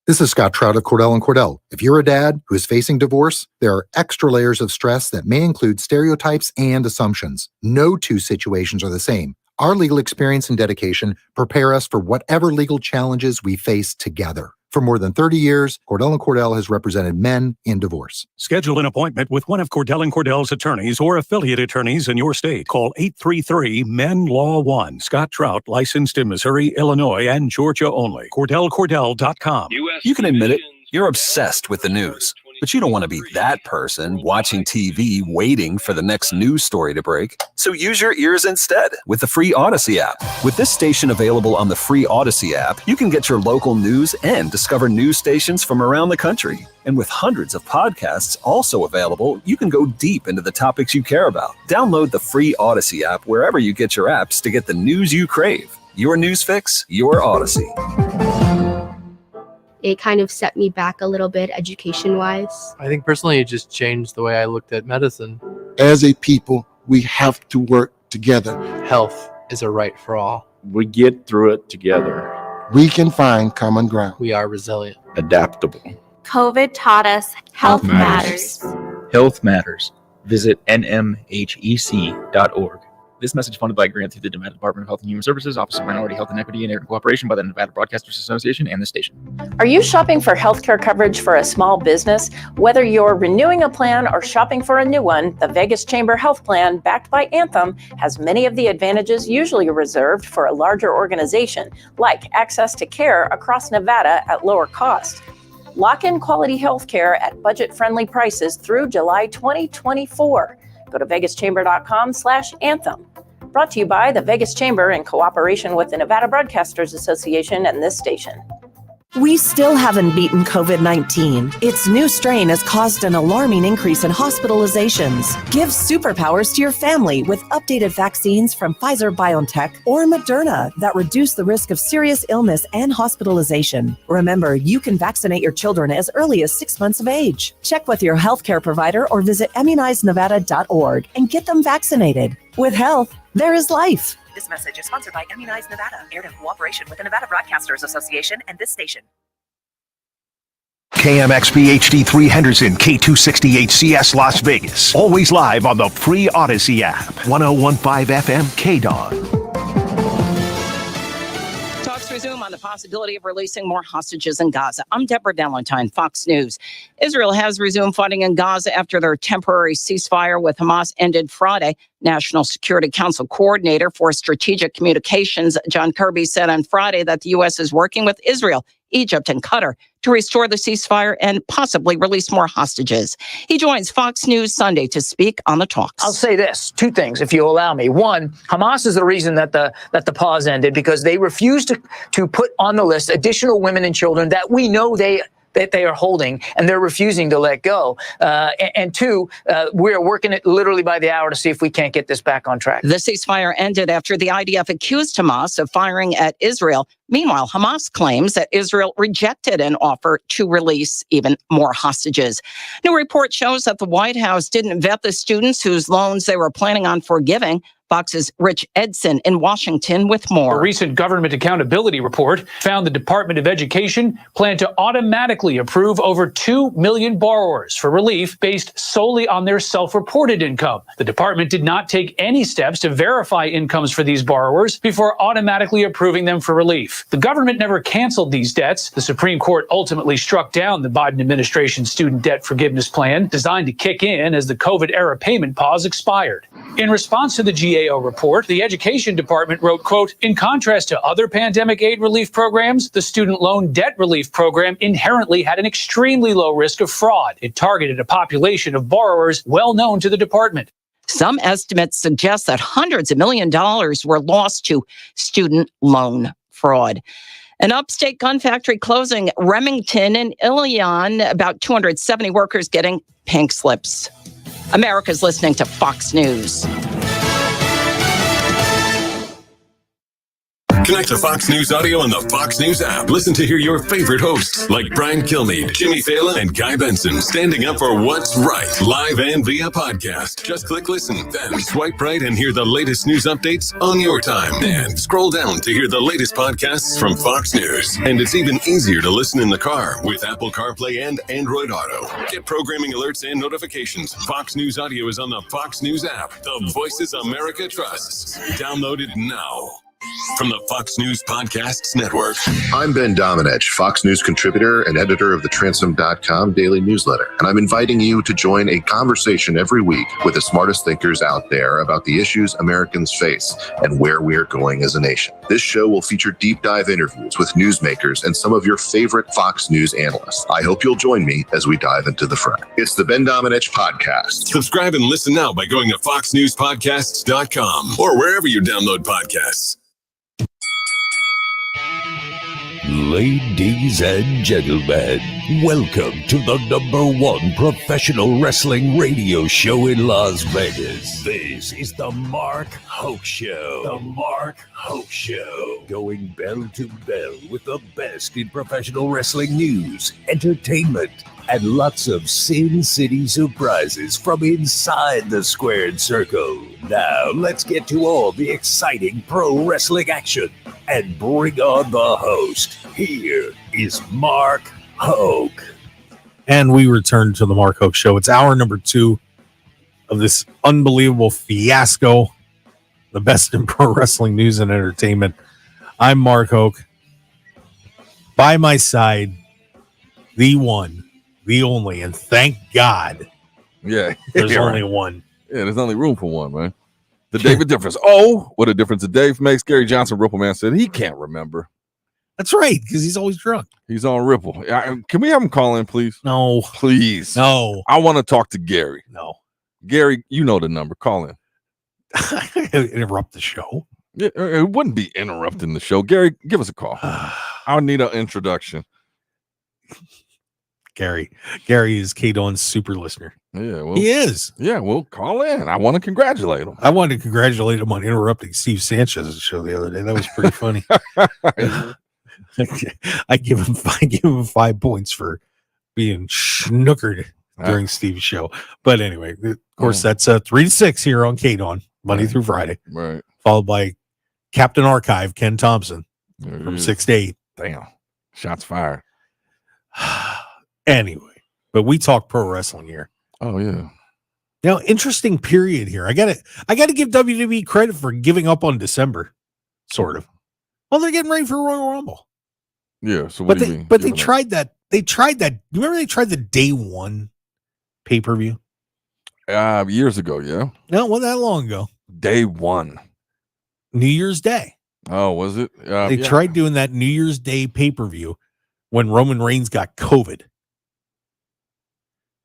This is Scott Trout of Cordell & Cordell. If you're a dad who is facing divorce, there are extra layers of stress that may include stereotypes and assumptions. No two situations are the same. Our legal experience and dedication prepare us for whatever legal challenges we face together. For more than 30 years, Cordell & Cordell has represented men in divorce. Schedule an appointment with one of Cordell & Cordell's attorneys or affiliate attorneys in your state. Call 833-MEN-LAW-1. Scott Trout, licensed in Missouri, Illinois, and Georgia only. CordellCordell.com. You can admit it. You're obsessed with the news. But you don't want to be that person watching TV waiting for the next news story to break. So use your ears instead with the free Odyssey app. With this station available on the free Odyssey app, you can get your local news and discover news stations from around the country. And with hundreds of podcasts also available, you can go deep into the topics you care about. Download the free Odyssey app wherever you get your apps to get the news you crave. Your news fix, your Odyssey. It kind of set me back a little bit education-wise. I think personally it just changed the way I looked at medicine. As a people, we have to work together. Health is a right for all. We get through it together. We can find common ground. We are resilient. Adaptable. COVID taught us health matters. Health matters. Visit nmhec.org. This message funded by a grant through the Nevada Department of Health and Human Services, Office of Minority Health and Equity, and in cooperation by the Nevada Broadcasters Association and the station. Are you shopping for healthcare coverage for a small business? Whether you're renewing a plan or shopping for a new one, the Vegas Chamber Health Plan, backed by Anthem, has many of the advantages usually reserved for a larger organization, like access to care across Nevada at lower cost. Lock in quality healthcare at budget-friendly prices through July 2024. Go to vegaschamber.com/anthem. Brought to you by the Vegas Chamber in cooperation with the Nevada Broadcasters Association and this station. We still haven't beaten COVID-19. Its new strain has caused an alarming increase in hospitalizations. Give superpowers to your family with updated vaccines from Pfizer-BioNTech or Moderna that reduce the risk of serious illness and hospitalization. Remember, you can vaccinate your children as early as 6 months of age. Check with your healthcare provider or visit immunizednevada.org and get them vaccinated. With health, there is life. This message is sponsored by Immunize Nevada, aired in cooperation with the Nevada Broadcasters Association and this station. KMXP HD3 Henderson, K260HCS Las Vegas. Always live on the free Odyssey app. 1015 FM KDAWN. Resume on the possibility of releasing more hostages in Gaza. I'm Deborah Valentine, Fox News. Israel has resumed fighting in Gaza after their temporary ceasefire with Hamas ended Friday. National Security Council Coordinator for Strategic Communications, John Kirby, said on Friday that the U.S. is working with Israel, Egypt, and Qatar to restore the ceasefire and possibly release more hostages. He joins Fox News Sunday to speak on the talks. I'll say this, two things, if you allow me. One, Hamas is the reason that the pause ended, because they refused to put on the list additional women and children that we know that they are holding, and they're refusing to let go. And two, we're working it literally by the hour to see if we can't get this back on track. The ceasefire ended after the IDF accused Hamas of firing at Israel. Meanwhile, Hamas claims that Israel rejected an offer to release even more hostages. New report shows that the White House didn't vet the students whose loans they were planning on forgiving. Fox's Rich Edson in Washington with more. A recent government accountability report found the Department of Education planned to automatically approve over 2 million borrowers for relief based solely on their self-reported income. The department did not take any steps to verify incomes for these borrowers before automatically approving them for relief. The government never canceled these debts. The Supreme Court ultimately struck down the Biden administration's student debt forgiveness plan, designed to kick in as the COVID-era payment pause expired. In response to the GAO report, the Education Department wrote, quote, in contrast to other pandemic aid relief programs, the student loan debt relief program inherently had an extremely low risk of fraud. It targeted a population of borrowers well known to the department. Some estimates suggest that hundreds of millions of dollars were lost to student loan fraud. An upstate gun factory closing Remington and Ilion, about 270 workers getting pink slips. America's listening to Fox News. Connect to Fox News Audio on the Fox News app. Listen to hear your favorite hosts like Brian Kilmeade, Jimmy Fallon, and Guy Benson standing up for what's right, live and via podcast. Just click listen, then swipe right and hear the latest news updates on your time. And scroll down to hear the latest podcasts from Fox News. And it's even easier to listen in the car with Apple CarPlay and Android Auto. Get programming alerts and notifications. Fox News Audio is on the Fox News app. The voices America trusts. Download it now. From the Fox News Podcasts Network. I'm Ben Domenech, Fox News contributor and editor of the Transom.com daily newsletter. And I'm inviting you to join a conversation every week with the smartest thinkers out there about the issues Americans face and where we're going as a nation. This show will feature deep dive interviews with newsmakers and some of your favorite Fox News analysts. I hope you'll join me as we dive into the fray. It's the Ben Domenech Podcast. Subscribe and listen now by going to foxnewspodcasts.com or wherever you download podcasts. Ladies and gentlemen, welcome to the #1 professional wrestling radio show in Las Vegas. This is the Mark Hoke Show. The Mark Hoke Show. Going bell to bell with the best in professional wrestling news, entertainment, and lots of Sin City surprises from inside the squared circle. Now, let's get to all the exciting pro wrestling action and bring on the host. Here is Mark Hoke. And we return to the Mark Hoke Show. It's hour number 2 of this unbelievable fiasco, the best in pro wrestling news and entertainment. I'm Mark Hoke. By my side, the one, the only, and thank God, yeah, there's yeah, only right. one. Yeah, there's only room for one, man. The David difference. Oh, what a difference a Dave makes. Gary Johnson, Ripple Man, said he can't remember. That's right, because he's always drunk. He's on Ripple. Can we have him call in, please? No. Please. No. I want to talk to Gary. No. Gary, you know the number. Call in. Interrupt the show. It wouldn't be interrupting the show. Gary, give us a call. I need an introduction. Gary is KDAWN's super listener. Yeah, well, he is. Yeah, well, call in. I want to congratulate him. I wanted to congratulate him on interrupting Steve Sanchez's show the other day. That was pretty funny. I give him 5 points for being snookered during Steve's show. But anyway, of course, that's 3 to 6 here on KDAWN, Monday through Friday. Right. Followed by Captain Archive, Ken Thompson, from 6 to 8. Damn. Shots fired. Anyway, but we talk pro wrestling here. Oh, yeah. Now, interesting period here. I gotta give WWE credit for giving up on December, sort of. Well, they're getting ready for Royal Rumble. Yeah. So what do you mean? But they tried that. They tried that. Remember they tried the day 1 pay-per-view? Years ago, yeah. No, it wasn't that long ago. Day 1. New Year's Day. Oh, was it? They tried doing that New Year's Day pay-per-view when Roman Reigns got COVID.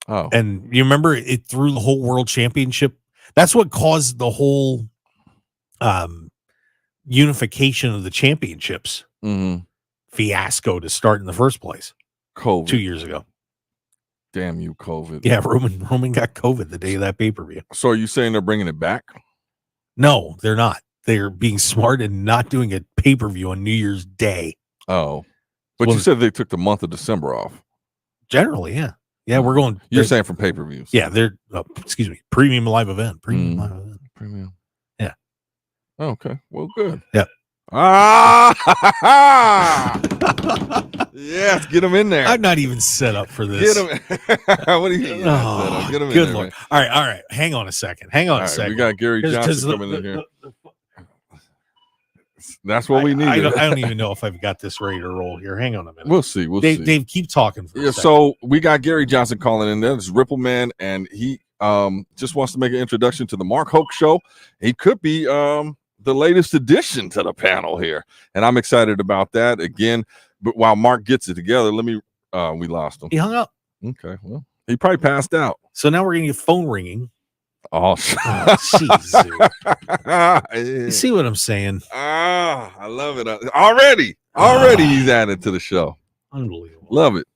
Oh, and you remember it threw the whole world championship. That's what caused the whole unification of the championships fiasco to start in the first place. COVID 2 years ago. Damn you, COVID. Yeah, Roman got COVID the day of that pay-per-view. So are you saying they're bringing it back? No, they're not. They're being smart and not doing a pay-per-view on New Year's Day. Oh, but you said they took the month of December off. Generally, yeah. Yeah, we're going. You're saying from pay-per-views. Yeah, they're, premium live event. Premium live event. Premium. Yeah. Oh, okay. Well, good. Yeah. Yes, get them in there. I'm not even set up for this. Get them. What do you? Oh, get them good in there, Lord. man. All right. Hang on a second. We got Gary Johnson coming in here. That's what we need. I don't even know if I've got this ready to roll here. Hang on a minute. We'll see. Dave, keep talking. For a second. So we got Gary Johnson calling in there. This is Ripple Man, and he just wants to make an introduction to the Mark Hoke Show. He could be the latest addition to the panel here, and I'm excited about that. Again, but while Mark gets it together, let me. We lost him. He hung up. Okay, well, he probably passed out. So now we're gonna get phone ringing. Oh, jeez. You see what I'm saying? I love it. Already he's added to the show. Unbelievable. Love it.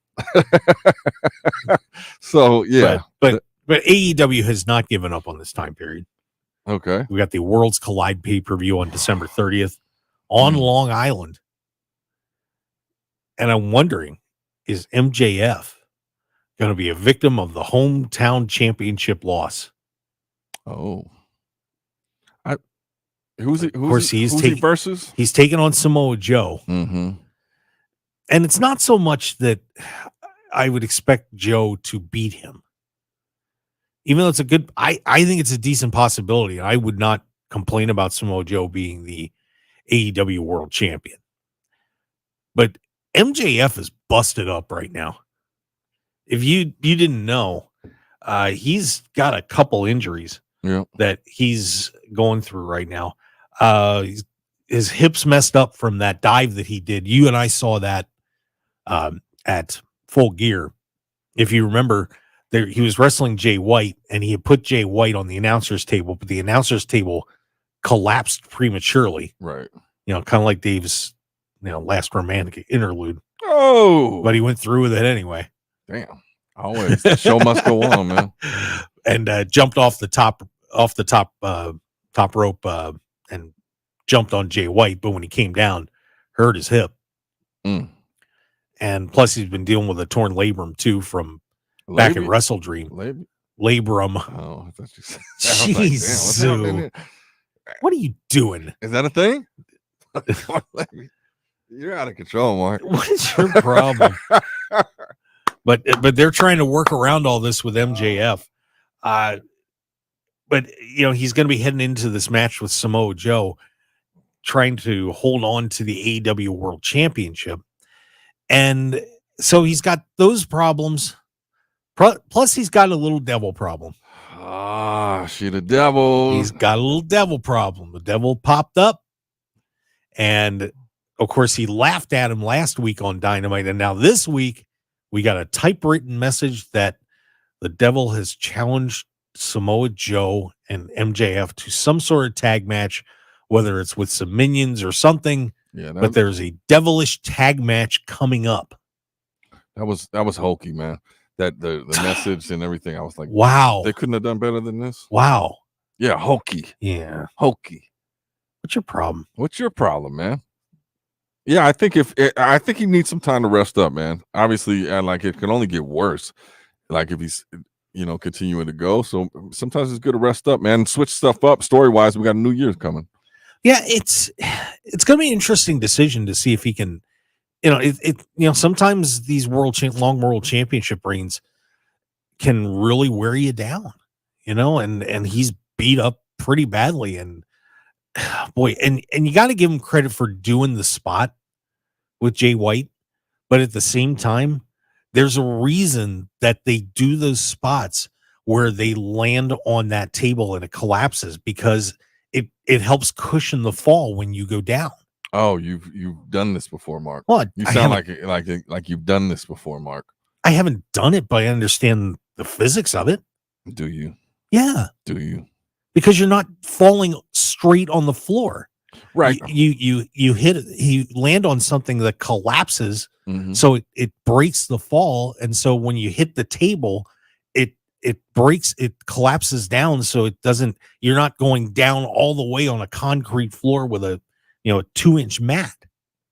So yeah. But AEW has not given up on this time period. Okay. We got the Worlds Collide pay-per-view on December 30th on Long Island. And I'm wondering, is MJF going to be a victim of the hometown championship loss? Oh, who's he versus? He's taking on Samoa Joe, and it's not so much that I would expect Joe to beat him, even though it's a good. I think it's a decent possibility. I would not complain about Samoa Joe being the AEW World Champion, but MJF is busted up right now. If you didn't know, he's got a couple injuries. Yeah. That he's going through right now. His hips messed up from that dive that he did. You and I saw that at Full Gear. If you remember, he was wrestling Jay White, and he had put Jay White on the announcer's table, but the announcer's table collapsed prematurely. Right. Kind of like Dave's last romantic interlude. Oh. But he went through with it anyway. Damn. Always. The show must go on, man. And jumped off the top rope and jumped on Jay White, but when he came down, hurt his hip. And plus he's been dealing with a torn labrum too from back at Wrestle Dream. Labrum. Oh, I thought you said Jeez. What are you doing? Is that a thing? You're out of control, Mark. What is your problem? But they're trying to work around all this with MJF. But he's going to be heading into this match with Samoa Joe, trying to hold on to the AEW World Championship. And so he's got those problems. Plus he's got a little devil problem. She the devil. He's got a little devil problem. The devil popped up. And of course he laughed at him last week on Dynamite. And now this week we got a typewritten message that the devil has challenged Samoa Joe and MJF to some sort of tag match, whether it's with some minions or something. Yeah, but there's a devilish tag match coming up. That was hokey, man. That the message and everything. I was like, wow, they couldn't have done better than this. Wow. Yeah, hokey. Yeah, hokey. What's your problem? What's your problem, man? Yeah, I think he needs some time to rest up, man. Obviously, like it can only get worse. Like if he's continuing to go. So sometimes it's good to rest up, man. Switch stuff up. Story wise, we got a New Year's coming. Yeah, it's going to be an interesting decision to see if he can. Sometimes these long world championship reigns can really wear you down. And he's beat up pretty badly. And boy, and you got to give him credit for doing the spot with Jay White, but at the same time, there's a reason that they do those spots where they land on that table and it collapses, because it helps cushion the fall when you go down. Oh, you've done this before, Mark. Well, You I sound haven't- like you've done this before, Mark. I haven't done it, but I understand the physics of it. Do you? Yeah. Do you? Because you're not falling straight on the floor. Right. You hit it, you land on something that collapses, so it breaks the fall. And so when you hit the table, it breaks, it collapses down, so it doesn't, you're not going down all the way on a concrete floor with a 2-inch mat.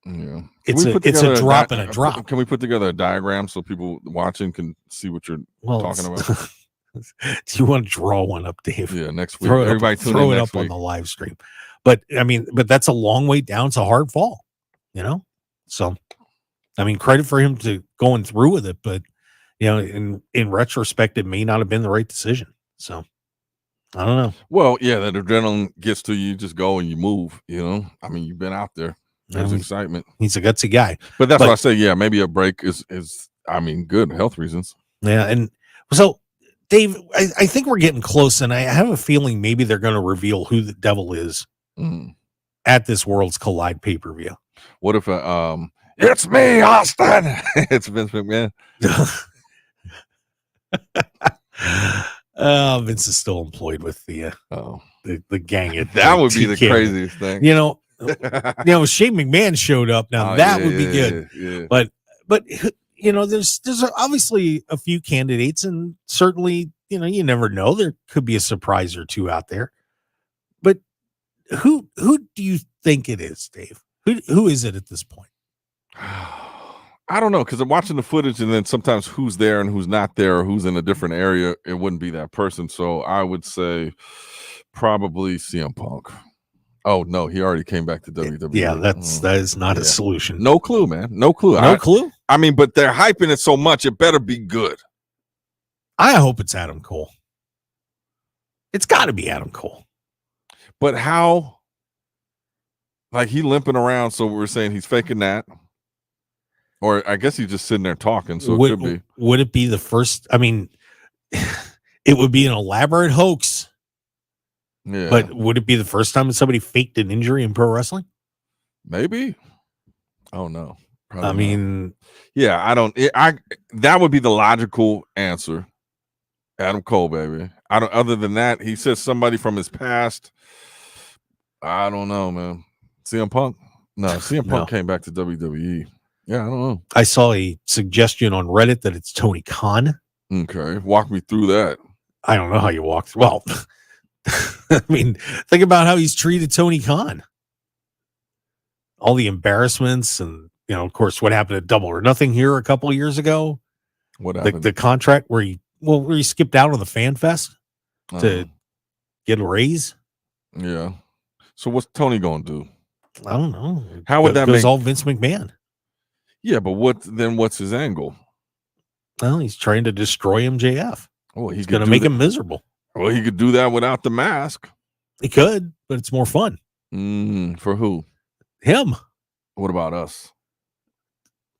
Yeah. It's a drop and a drop. Can we put together a diagram so people watching can see what you're talking about? Do you want to draw one up, Dave? Yeah, next week. Throw it Everybody up, tune throw in it next up on week. the live stream. But I mean, that's a long way down. It's a hard fall, So, I mean, credit for him to going through with it, but in retrospect, it may not have been the right decision. So, I don't know. Well, yeah, that adrenaline gets to you. You just go and you move. I mean, you've been out there. There's excitement. He's a gutsy guy. But that's why I say, yeah, maybe a break is I mean, good health reasons. Yeah, and so Dave, I think we're getting close, and I have a feeling maybe they're going to reveal who the devil is at this Worlds Collide pay-per-view. What if it's me, Austin? It's Vince McMahon. Vince is still employed with the gang. That would be the TK. craziest thing. Shane McMahon showed up. Now that would be good. Yeah. But there's obviously a few candidates, and certainly, you never know. There could be a surprise or two out there. But who do you think it is, Dave? Who is it at this point? I don't know, because I'm watching the footage, and then sometimes who's there and who's not there, or who's in a different area, it wouldn't be that person. So I would say probably CM Punk. Oh no, he already came back to WWE. Yeah, that is not a solution. No clue, man. No clue. No clue. I mean, but they're hyping it so much, it better be good. I hope it's Adam Cole. It's got to be Adam Cole. But how? Like, he limping around, so we're saying he's faking that. Or I guess he's just sitting there talking, so it could be. Would it be the first? I mean, it would be an elaborate hoax. Yeah. But would it be the first time that somebody faked an injury in pro wrestling? Maybe. Oh no. Probably I mean, yeah, I don't. That would be the logical answer. Adam Cole, baby. I don't. Other than that, he says somebody from his past. I don't know, man. CM Punk. No, CM Punk came back to WWE. Yeah, I don't know. I saw a suggestion on Reddit that it's Tony Khan. Okay, walk me through that. I don't know how you walk. Well, I mean, think about how he's treated Tony Khan. All the embarrassments, and of course, what happened at Double or Nothing here a couple of years ago. What happened? The contract where he skipped out on the Fan Fest to get a raise. Yeah. So what's Tony gonna do? I don't know. How would that goes make all Vince McMahon? Yeah, but what's his angle? Well, he's trying to destroy MJF. Oh, he's going to make him miserable. Well, he could do that without the mask. He could, but it's more fun. For who? Him. What about us?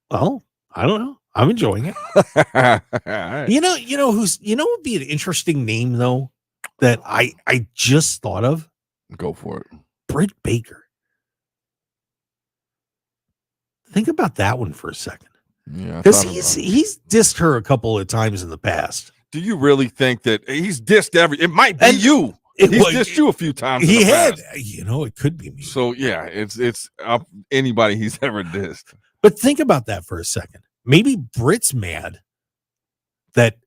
Well, I don't know. I'm enjoying it. Right. You know would be an interesting name though that I just thought of. Go for it. Britt Baker. Think about that one for a second. Yeah, because he's dissed her a couple of times in the past. Do you really think that he's dissed It might be you. He's dissed you a few times. He had, it could be me. So yeah, it's up anybody he's ever dissed. But think about that for a second. Maybe Britt's mad that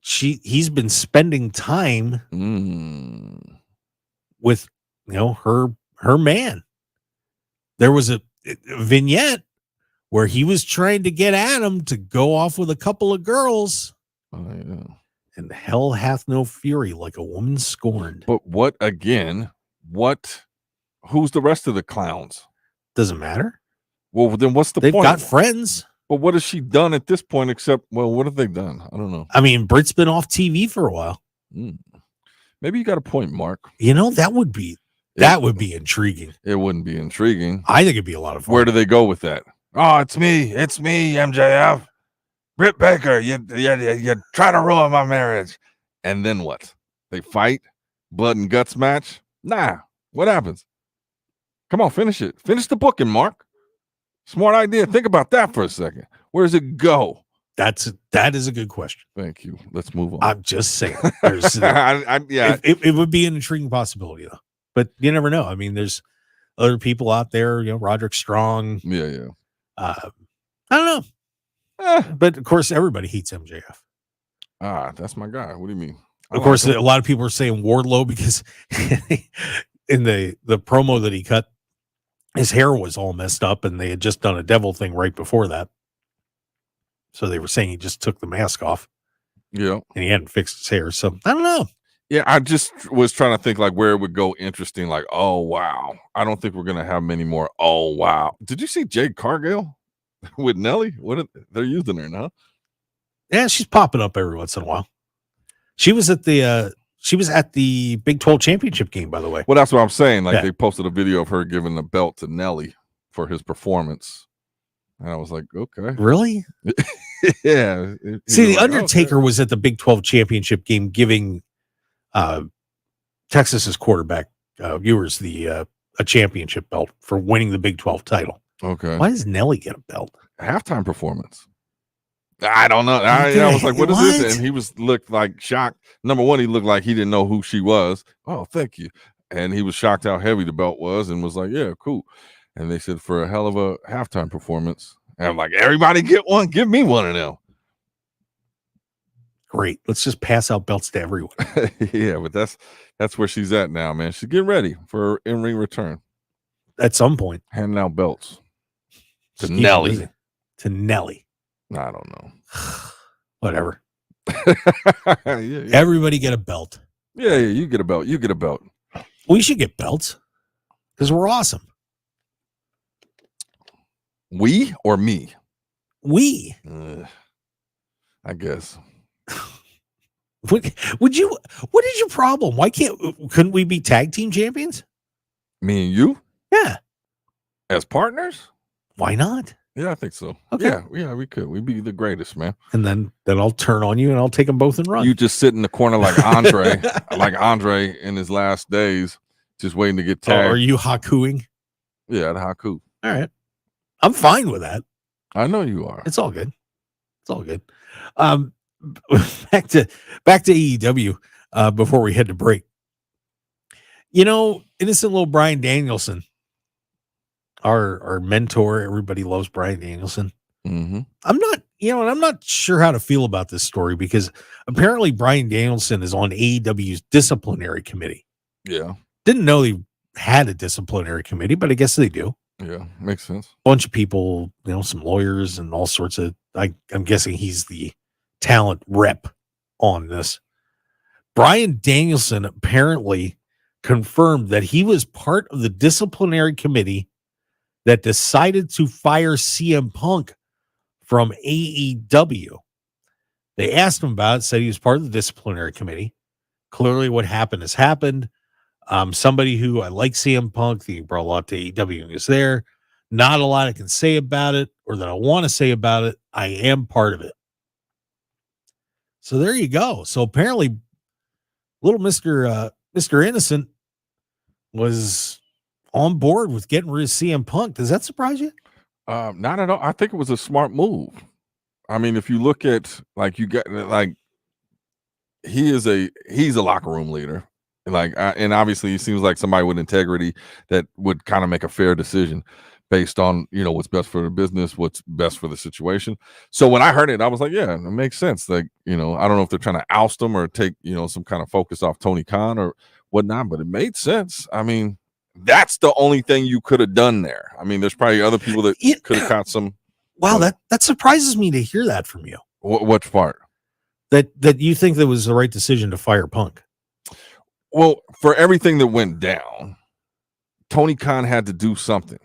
he's been spending time with her man. There was a vignette where he was trying to get Adam to go off with a couple of girls. Oh, yeah. And hell hath no fury like a woman scorned. But who's the rest of the clowns? Doesn't matter. Well, then what's the point? They've got friends. But what has she done at this point except, what have they done? I don't know. I mean, Britt's been off TV for a while. Maybe you got a point, Mark. That would be intriguing. It wouldn't be intriguing. I think it'd be a lot of fun. Where do they go with that? Oh, it's me, MJF. Britt Baker, you try to ruin my marriage. And then what? They fight? Blood and guts match? Nah. What happens? Come on, finish it. Finish the booking, Mark. Smart idea. Think about that for a second. Where does it go? That is a good question. Thank you. Let's move on. I'm just saying. There's, yeah, it would be an intriguing possibility though, but you never know. I mean, there's other people out there. Roderick Strong. Yeah. I don't know. But of course, everybody hates MJF. That's my guy. What do you mean? Of course, a lot of people are saying Wardlow because in the promo that he cut, his hair was all messed up, and they had just done a devil thing right before that. So they were saying he just took the mask off. Yeah. And he hadn't fixed his hair. So I don't know. Yeah, I just was trying to think like where it would go interesting. Like, oh, wow. I don't think we're going to have many more. Oh, wow. Did you see Jade Cargill with Nelly? They're using her now. Yeah, she's popping up every once in a while. She was at the Big 12 championship game, by the way. Well, that's what I'm saying. Like they posted a video of her giving the belt to Nelly for his performance. And I was like, okay. Really? Yeah. See, the Undertaker was at the Big 12 championship game giving Texas's quarterback viewers a championship belt for winning the Big 12 title. Okay. Why does Nelly get a belt? Halftime performance. I don't know. I was like, what is this? And he looked like shocked. Number one, he looked like he didn't know who she was. Oh, thank you. And he was shocked how heavy the belt was and was like, yeah, cool. And they said for a hell of a halftime performance. And I'm like, everybody get one. Give me one of them. Great. Let's just pass out belts to everyone. Yeah, but that's where she's at now, man. She's getting ready for her in-ring return. At some point. Handing out belts. To Nelly. To Nelly. I don't know. Whatever. Yeah. Everybody get a belt. Yeah, you get a belt. You get a belt. We should get belts because we're awesome. We or me? We. I guess. What is your problem? Couldn't we be tag team champions? Me and you? Yeah. As partners? Why not? Yeah, I think so. Okay. Yeah, we could. We'd be the greatest, man. And then I'll turn on you and I'll take them both and run. You just sit in the corner like Andre, like Andre in his last days, just waiting to get tagged. Are you hakuing? Yeah, the haku. All right. I'm fine with that. I know you are. It's all good. It's all good. Back to AEW before we head to break. Innocent little Bryan Danielson, our mentor. Everybody loves Bryan Danielson. Mm-hmm. I'm not sure how to feel about this story because apparently Bryan Danielson is on AEW's disciplinary committee. Yeah. Didn't know they had a disciplinary committee, but I guess they do. Yeah, makes sense. Bunch of people, some lawyers and all sorts of. I'm guessing he's the talent rep on this. Bryan Danielson apparently confirmed that he was part of the disciplinary committee that decided to fire CM Punk from AEW. They asked him about it, said he was part of the disciplinary committee. Clearly what happened has happened. Somebody who I like CM Punk, he brought a lot to AEW and is there. Not a lot I can say about it or that I want to say about it. I am part of it. So there you go. So apparently little Mr. Innocent was on board with getting rid of CM Punk. Does that surprise you? Not at all. I think it was a smart move. I mean, if you look at he's a locker room leader. And obviously he seems like somebody with integrity that would kind of make a fair decision based on, what's best for the business, what's best for the situation. So when I heard it, I was like, yeah, it makes sense. Like, I don't know if they're trying to oust him or take, some kind of focus off Tony Khan or whatnot, but it made sense. I mean, that's the only thing you could have done there. I mean, there's probably other people that could have caught some. Wow, that surprises me to hear that from you. Which part? That you think that was the right decision to fire Punk. Well, for everything that went down, Tony Khan had to do something.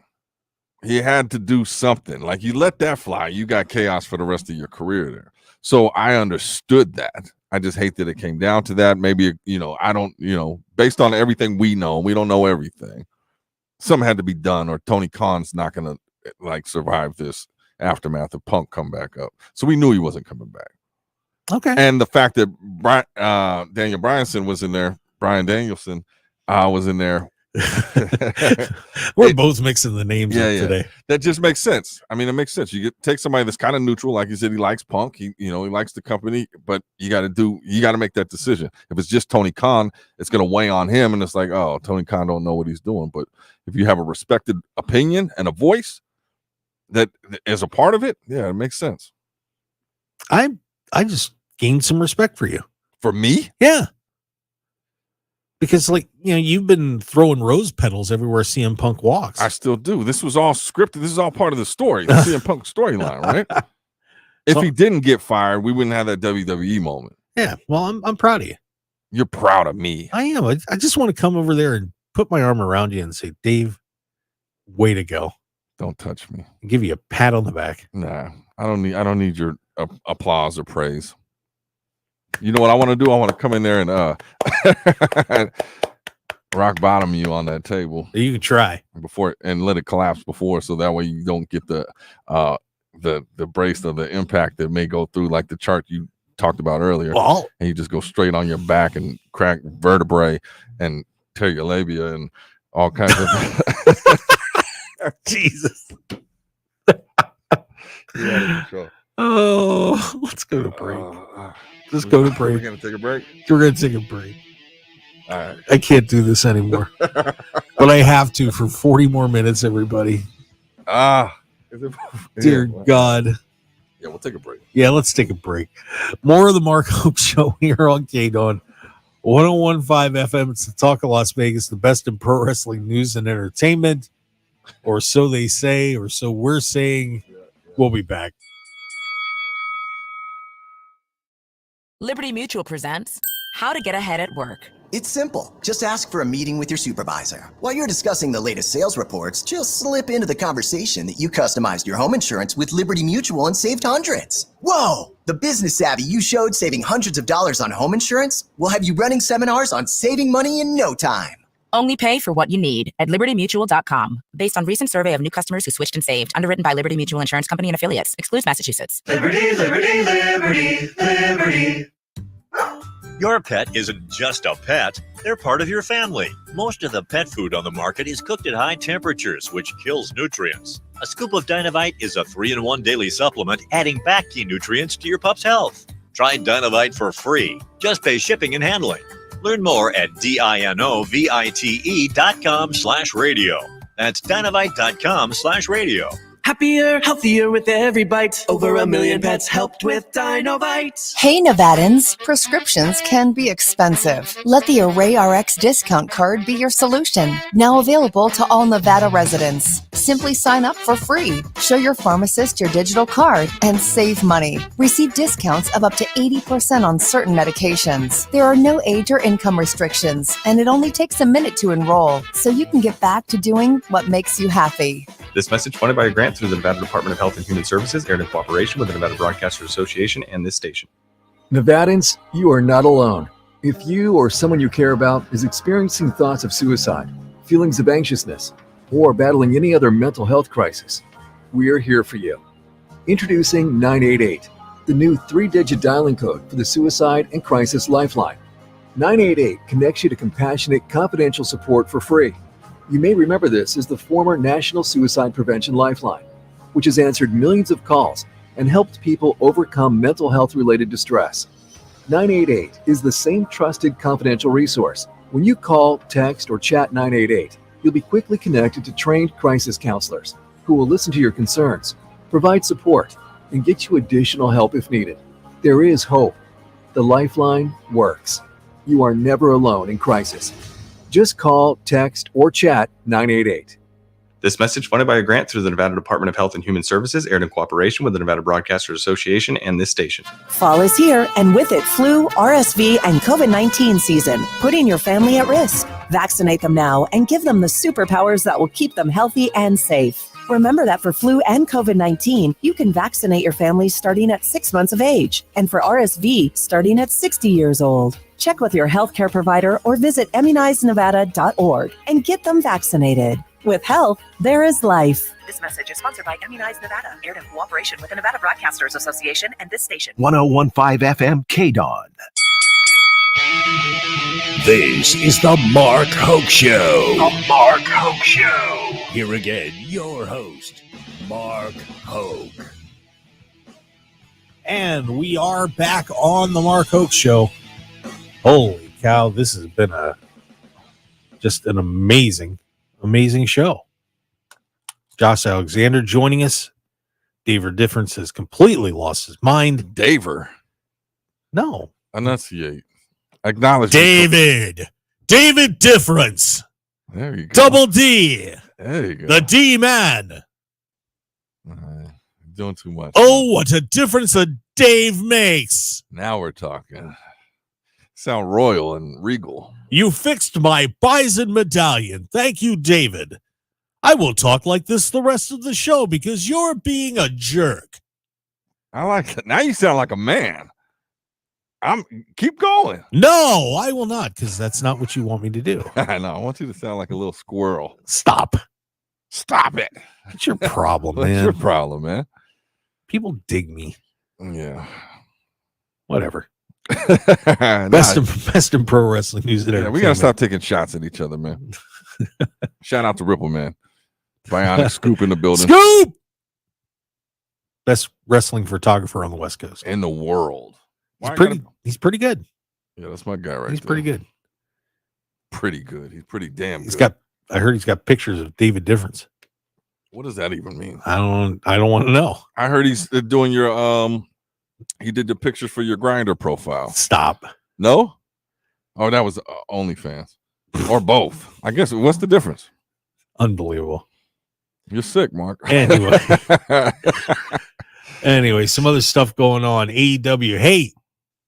He had to do something. Like, you let that fly, you got chaos for the rest of your career there. So I understood that. I just hate that it came down to that. Maybe, I don't, based on everything we know, we don't know everything. Something had to be done, or Tony Khan's not going to survive this aftermath of Punk come back up. So we knew he wasn't coming back. Okay. And the fact that Daniel Bryanson was in there, Bryan Danielson was in there. We're both mixing the names up today. That just makes sense. I mean, it makes sense. You take somebody that's kind of neutral, like you said, he likes Punk, he likes the company, but you got to make that decision. If it's just Tony Khan, it's going to weigh on him, and it's like, oh, Tony Khan don't know what he's doing. But if you have a respected opinion and a voice that is a part of it, yeah, it makes sense. I just gained some respect for you. For me? Yeah. Because, you've been throwing rose petals everywhere CM Punk walks. I still do. This was all scripted. This is all part of the story, the CM Punk storyline, right? If he didn't get fired, we wouldn't have that WWE moment. Yeah. Well, I'm proud of you. You're proud of me. I am. I just want to come over there and put my arm around you and say, Dave, way to go. Don't touch me. Give you a pat on the back. Nah, I don't need your applause or praise. You know what I want to do? I want to come in there and rock bottom you on that table. You can try before and let it collapse before, so that way you don't get the brace of the impact that may go through, like the chart you talked about earlier. Well, and you just go straight on your back and crack vertebrae and tear your labia and all kinds of Jesus. Oh, let's go to break. Let's go to break. We're gonna take a break. We're gonna take a break. All right. I can't do this anymore. But I have to for 40 more minutes, everybody. Dear God. Yeah, we'll take a break. Yeah, let's take a break. More of the Mark Hoke Show here on KDAWN 101.5 FM. It's the Talk of Las Vegas, the best in pro wrestling news and entertainment, or so they say, or so we're saying. We'll be back. Liberty Mutual presents How to Get Ahead at Work. It's simple. Just ask for a meeting with your supervisor. While you're discussing the latest sales reports, just slip into the conversation that you customized your home insurance with Liberty Mutual and saved hundreds. Whoa! The business savvy you showed saving hundreds of dollars on home insurance will have you running seminars on saving money in no time. Only pay for what you need at libertymutual.com. Based on recent survey of new customers who switched and saved. Underwritten by Liberty Mutual Insurance Company and affiliates. Excludes Massachusetts. Liberty, liberty, liberty, liberty. Your pet isn't just a pet, they're part of your family. Most of the pet food on the market is cooked at high temperatures, which kills nutrients. A scoop of Dynavite is a 3-in-1 daily supplement, adding back key nutrients to your pup's health. Try Dynavite for free. Just pay shipping and handling. Learn more at dinovite.com/radio. That's dynavite.com/radio. Happier, healthier with every bite. Over 1 million pets helped with Dynavite. Hey Nevadans, prescriptions can be expensive. Let the Array RX discount card be your solution. Now available to all Nevada residents. Simply sign up for free. Show your pharmacist your digital card and save money. Receive discounts of up to 80% on certain medications. There are no age or income restrictions, and it only takes a minute to enroll, so you can get back to doing what makes you happy. This message funded by a grant through the Nevada Department of Health and Human Services, aired in cooperation with the Nevada Broadcasters Association and this station. Nevadans, you are not alone. If you or someone you care about is experiencing thoughts of suicide, feelings of anxiousness, or battling any other mental health crisis, we are here for you. Introducing 988, the new 3-digit dialing code for the Suicide and Crisis Lifeline. 988 connects you to compassionate, confidential support for free. You may remember this as the former National Suicide Prevention Lifeline, which has answered millions of calls and helped people overcome mental health-related distress. 988 is the same trusted, confidential resource. When you call, text, or chat 988, you'll be quickly connected to trained crisis counselors who will listen to your concerns, provide support, and get you additional help if needed. There is hope. The Lifeline works. You are never alone in crisis. Just call, text, or chat 988. This message funded by a grant through the Nevada Department of Health and Human Services, aired in cooperation with the Nevada Broadcasters Association and this station. Fall is here, and with it, flu, RSV, and COVID-19 season, putting your family at risk. Vaccinate them now and give them the superpowers that will keep them healthy and safe. Remember that for flu and COVID-19, you can vaccinate your family starting at 6 months of age, and for RSV, starting at 60 years old. Check with your healthcare provider or visit immunizenevada.org and get them vaccinated. With health, there is life. This message is sponsored by Immunize Nevada, aired in cooperation with the Nevada Broadcasters Association and this station. 101.5 FM KDAWN. This is the Mark Hoke Show. The Mark Hoke Show. Here again, your host, Mark Hoke. And we are back on the Mark Hoke Show. Holy cow, this has been just an amazing show. Josh Alexander joining us. David Difference has completely lost his mind. Daver. No. Enunciate. Acknowledge. David Difference. There you go. Double D. There you go. The D-man. Doing too much. Oh, what a difference a Dave makes. Now we're talking. Sound royal and regal. You fixed my bison medallion. Thank you, David. I will talk like this the rest of the show because you're being a jerk. I like it. Now you sound like a man. Keep going. No, I will not, because that's not what you want me to do. I know. I want you to sound like a little squirrel. Stop it. What's your problem, man? What's your problem, man? People dig me. Yeah. Whatever. Best in pro wrestling news. Yeah, we gotta stop taking shots at each other, man. Shout out to Ripple, man. Bionic Scoop in the building. Scoop! Best wrestling photographer on the West Coast. In the world. He's pretty good. Yeah, that's my guy right He's there. pretty good. Pretty good. He's pretty damn good. I heard he's got pictures of David Difference. What does that even mean? I don't want to know. I heard he's doing your he did the pictures for your Grindr profile. Stop. No? Oh, that was OnlyFans. Or both. I guess. What's the difference? Unbelievable. You're sick, Mark. Anyway, some other stuff going on. AEW. Hey,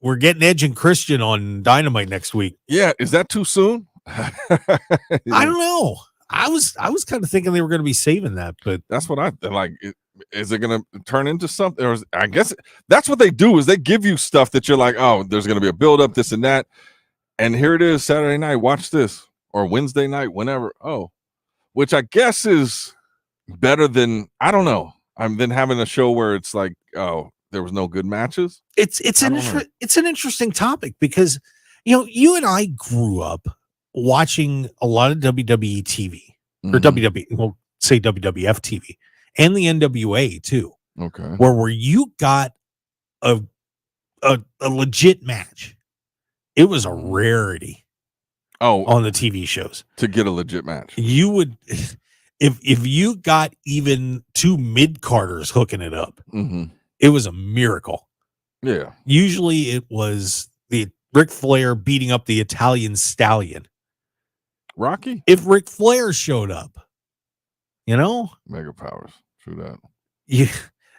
we're getting Edge and Christian on Dynamite next week. Yeah, is that too soon? I don't know. I was kind of thinking they were going to be saving that, but that's what I like. Is it going to turn into something? Or I guess that's what they do is they give you stuff that you're like, oh, there's going to be a build up, this and that. And here it is Saturday night. Watch this, or Wednesday night, whenever. Oh, which I guess is better than, I don't know. Than having a show where it's like, oh, there was no good matches. It's an interesting topic because you and I grew up watching a lot of WWE TV or WWE, we'll say WWF TV and the NWA too. Okay, where you got a legit match. It was a rarity. Oh, on the TV shows to get a legit match, you would. If you got even two mid-carders hooking it up, it was a miracle. Yeah. Usually it was the Ric Flair beating up the Italian Stallion. Rocky? If Ric Flair showed up, Mega Powers. True that.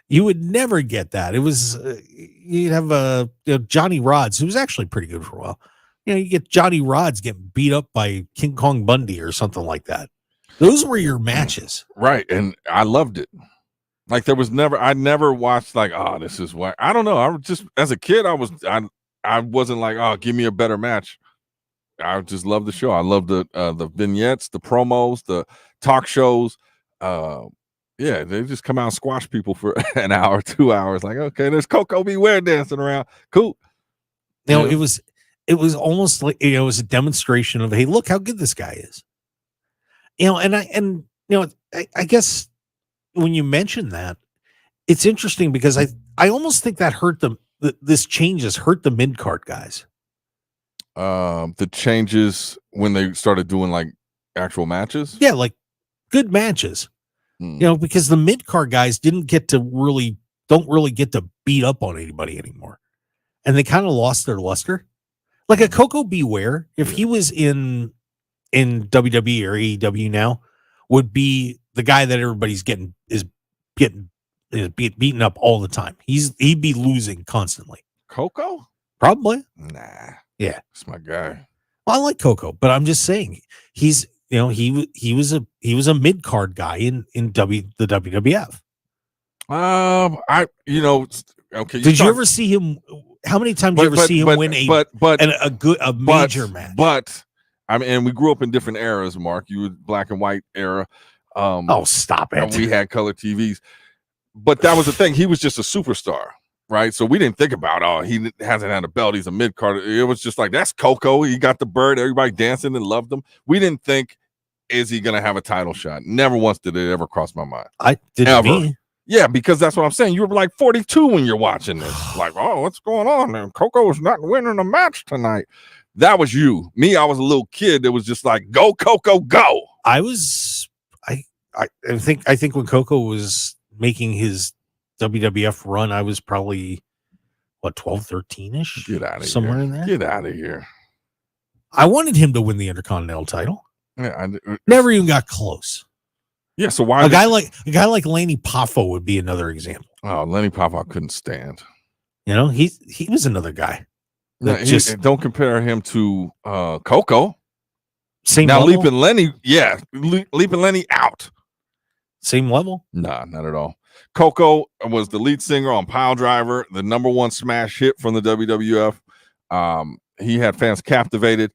You would never get that. It was, you'd have Johnny Rods, who was actually pretty good for a while. You get Johnny Rods getting beat up by King Kong Bundy or something like that. Those were your matches. Right. And I loved it. Like I never watched like, oh, this is why. I don't know. I was just, as a kid, I wasn't like, oh, give me a better match. I just loved the show. I loved the vignettes, the promos, the talk shows. Yeah, they just come out and squash people for an hour, 2 hours. Like, okay, there's Coco Beware dancing around. Cool. It was almost like, it was a demonstration of, hey, look how good this guy is. I guess when you mention that, it's interesting because I almost think that hurt them. This changes hurt the mid card guys. The changes when they started doing like actual matches. Yeah, like good matches. Because the mid card guys don't really get to beat up on anybody anymore, and they kind of lost their luster. Like a Coco Beware, if he was in WWE or AEW now, would be the guy that everybody's getting beaten up all the time. He'd be losing constantly. Coco? Probably. Nah. Yeah. That's my guy. Well, I like Coco, but I'm just saying he's he was a mid card guy in the WWF. Okay. Did you ever see him? How many times did you ever see him win a major match? But I mean, and we grew up in different eras, Mark. You were black and white era. Oh, stop it. And we had color TVs. But that was the thing. He was just a superstar. right? So we didn't think about, he hasn't had a belt. He's a mid-carder. It was just like, that's Coco. He got the bird. Everybody dancing and loved him. We didn't think, is he going to have a title shot? Never once did it ever cross my mind. I didn't. Yeah, because that's what I'm saying. You were like 42 when you're watching this. Like, oh, what's going on? And Coco is not winning a match tonight. That was you. Me, I was a little kid that was just like, go, Coco, go. I think when Coco was making his WWF run, I was probably, 12, 13-ish? Get out of somewhere here. in there. Get out of here. I wanted him to win the Intercontinental title. Yeah, Never even got close. Yeah, so why a guy like Lanny Poffo would be another example. Oh, Lenny Poffo I couldn't stand. You know, he was another guy. No, don't compare him to Coco. Same now level? Leaping Lenny, Leaping Lenny out. Same level? Nah, not at all. Coco was the lead singer on Pile Driver, the #1 smash hit from the WWF. He had fans captivated.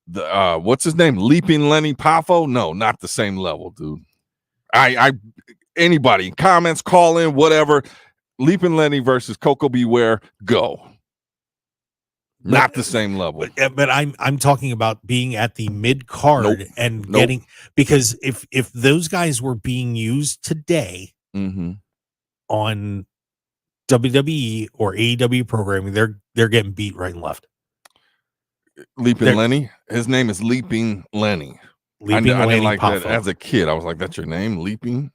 The what's his name? Leaping Lenny Poffo? No, not the same level, dude. Anybody, comments, call in, whatever. Leaping Lenny versus Coco Beware, go. Not the same level. But I'm talking about being at the mid card and getting, because if those guys were being used today on WWE or AEW programming, they're getting beat right and left. Leaping Lenny, his name is Leaping Lenny. I didn't like that as a kid. I was like, that's your name, Leaping?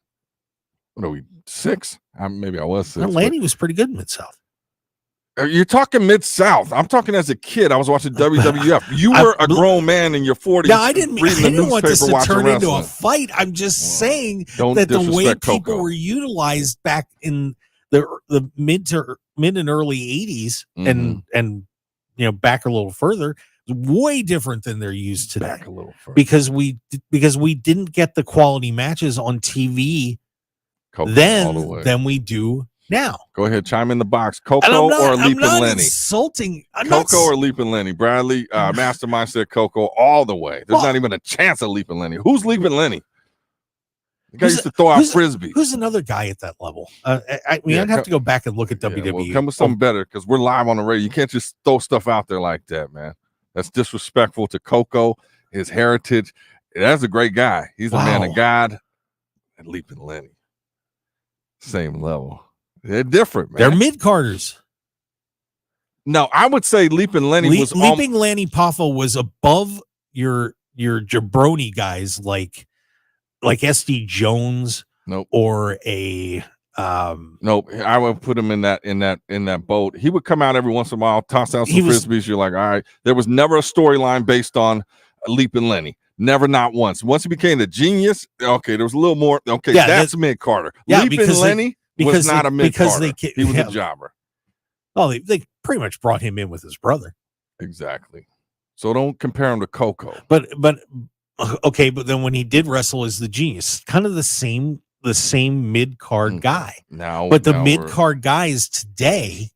What are we, 6? Maybe I was 6. Well, Lanny was pretty good in Mid-South. You're talking Mid-South. I'm talking as a kid. I was watching WWF. You were a grown man in your 40s. Yeah, I didn't want this to turn into a fight. I'm just saying that the way people were utilized back in the mid and early 80s and back a little further, way different than they're used today. Back a little further. Because we didn't get the quality matches on TV than we do now. Go ahead, chime in the box. Coco or Leaping Lenny? Insulting. Coco or Leaping Lenny? Bradley, Mastermind said Coco all the way. There's not even a chance of Leaping Lenny. Who's Leaping Lenny? The guy used to throw out frisbee. Who's another guy at that level? I'd have to go back and look at WWE. Well, come with something better, because we're live on the radio. You can't just throw stuff out there like that, man. That's disrespectful to Coco, his heritage. That's a great guy. He's a man of God. And Leaping Lenny, same level. They're different, man. They're mid-carders. No, I would say Leaping Lenny was Leaping Lanny Poffo was above your jabroni guys like SD Jones. Nope. Or a nope. I would put him in that boat. He would come out every once in a while, toss out some frisbees. You're like, all right. There was never a storyline based on Leaping Lenny. Never, not once. Once he became the Genius, okay, there was a little more. Okay, that's mid-carder. Yeah, Leaping Lenny was not a mid-carder. He was a jobber. Oh, they pretty much brought him in with his brother. Exactly. So don't compare him to Coco. But okay, but then when he did wrestle as the Genius, kind of the same mid-card guy. But the mid-card guys today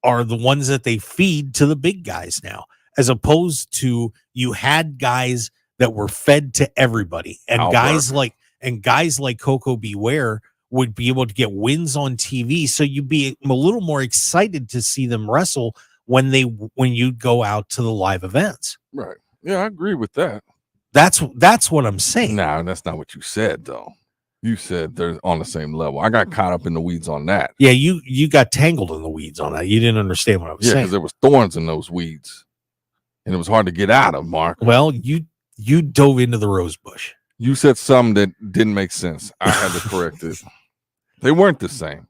are the ones that they feed to the big guys now, as opposed to you had guys that were fed to everybody, and guys like Coco Beware would be able to get wins on TV, so you'd be a little more excited to see them wrestle when you go out to the live events. Right. Yeah, I agree with that. That's what I'm saying. No, that's not what you said, though. You said they're on the same level. I got caught up in the weeds on that. Yeah, you got tangled in the weeds on that. You didn't understand what I was saying. Because there was thorns in those weeds, and it was hard to get out of, Mark. Well, you dove into the rose bush. You said something that didn't make sense. I had to correct it. They weren't the same.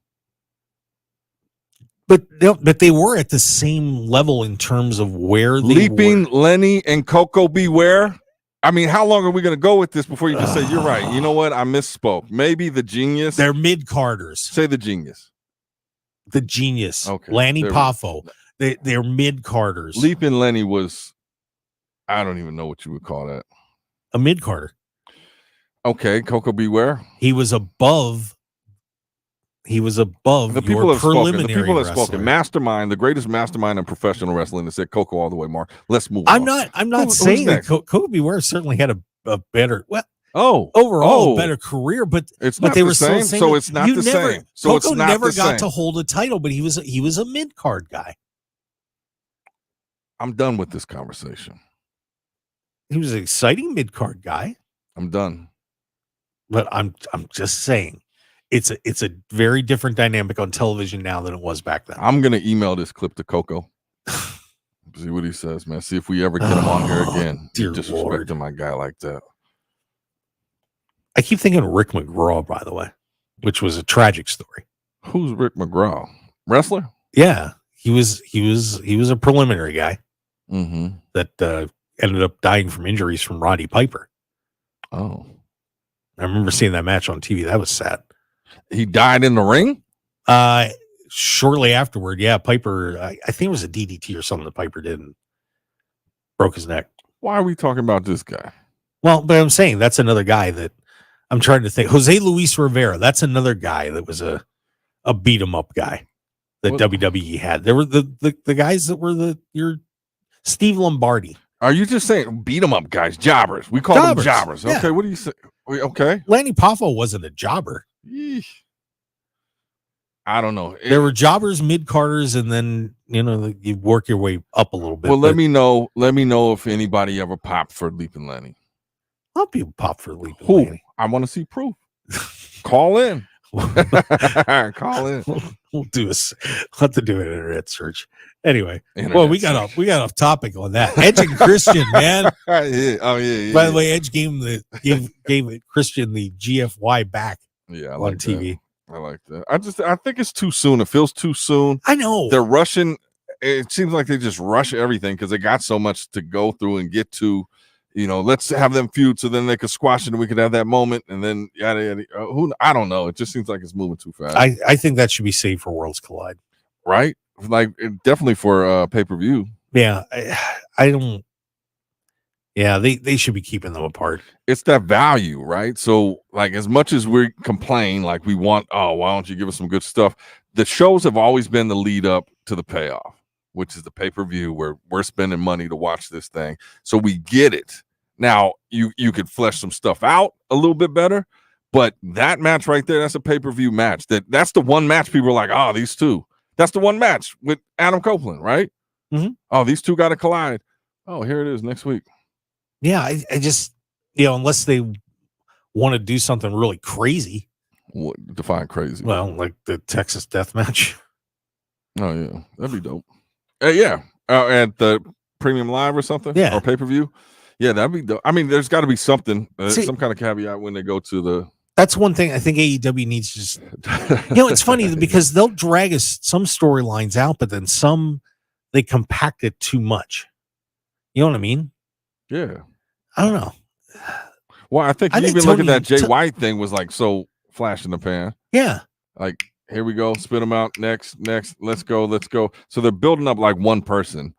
But they were at the same level in terms of where they Leaping Lenny and Coco Beware. I mean, how long are we going to go with this before you just say, you're right? You know what? I misspoke. Maybe the Genius. They're mid-carders. Say the Genius. The Genius. Okay. Lanny Poffo. They're mid-carders. Leaping Lenny was, I don't even know what you would call that. A mid-carder. Okay. Coco Beware. He was above the people have spoken. The people have wrestler. spoken. Mastermind, the greatest mastermind in professional wrestling, that said Coco all the way, Mark. Let's move I'm on. not saying that Coco Beware certainly had a better. Well, overall a better career, but they were same. still saying So it's not the same. So Coco it's not never the got same. to hold a title, but he was a mid card guy. I'm done with this conversation. He was an exciting mid card guy. I'm done. But I'm just saying, it's a very different dynamic on television now than it was back then. I'm gonna email this clip to Coco. See what he says, man. See if we ever get him on here again. Dear Disrespecting my guy like that. I keep thinking of Rick McGraw, by the way, which was a tragic story. Who's Rick McGraw? Wrestler? Yeah, he was a preliminary guy that ended up dying from injuries from Roddy Piper. Oh, I remember seeing that match on TV. That was sad. He died in the ring? Shortly afterward, yeah. Piper, I think it was a DDT or something that Piper did and broke his neck. Why are we talking about this guy? Well, but I'm saying that's another guy that I'm trying to think. Jose Luis Rivera, that's another guy that was a beat 'em up guy that WWE had. There were the guys that were your Steve Lombardi. Are you just saying beat 'em up guys, jobbers? We call them jobbers. Yeah. Okay, what do you say? Okay. Lanny Poffo wasn't a jobber. Yeesh. I don't know. There were jobbers, mid-carders, and then you work your way up a little bit. Well, let me know if anybody ever popped for Leaping Lanny. A lot of people pop for Leaping Lanny. I want to see proof. Call in. Call in. We'll have to do an internet search. Anyway, we got off topic on that. Edge and Christian, man. Yeah. By the way, Edge gave Christian the GFY back. Yeah, on TV. I like that. I think it's too soon. It feels too soon. I know they're rushing. It seems like they just rush everything because they got so much to go through and get to. Let's have them feud so then they could squash it and we could have that moment and then yada yada. I don't know. It just seems like it's moving too fast. I think that should be saved for Worlds Collide, right? Like definitely for pay-per-view. Yeah, I don't. Yeah, they should be keeping them apart. It's that value, right? So, like, as much as we complain, like we want, why don't you give us some good stuff? The shows have always been the lead up to the payoff, which is the pay-per-view where we're spending money to watch this thing. So we get it. Now, you could flesh some stuff out a little bit better, but that match right there, that's a pay-per-view match. That's the one match people are like, these two. That's the one match with Adam Copeland, right? Mm-hmm. Oh, these two got to collide. Oh, here it is next week. Yeah, I just, unless they want to do something really crazy. What define crazy? Well, like the Texas Death Match. Oh, yeah. That'd be dope. Yeah. At the Premium Live or something? Yeah. Or pay-per-view? Yeah, that'd be dope. I mean, there's got to be something, some kind of caveat when they go to the... That's one thing I think AEW needs to just... it's funny because they'll drag some storylines out, but then some, they compact it too much. You know what I mean? Yeah. I don't know. Well, I think even look at that Jay White thing was like so flash in the pan. Yeah. Like, here we go. Spit them out. Next. Let's go. So they're building up like one person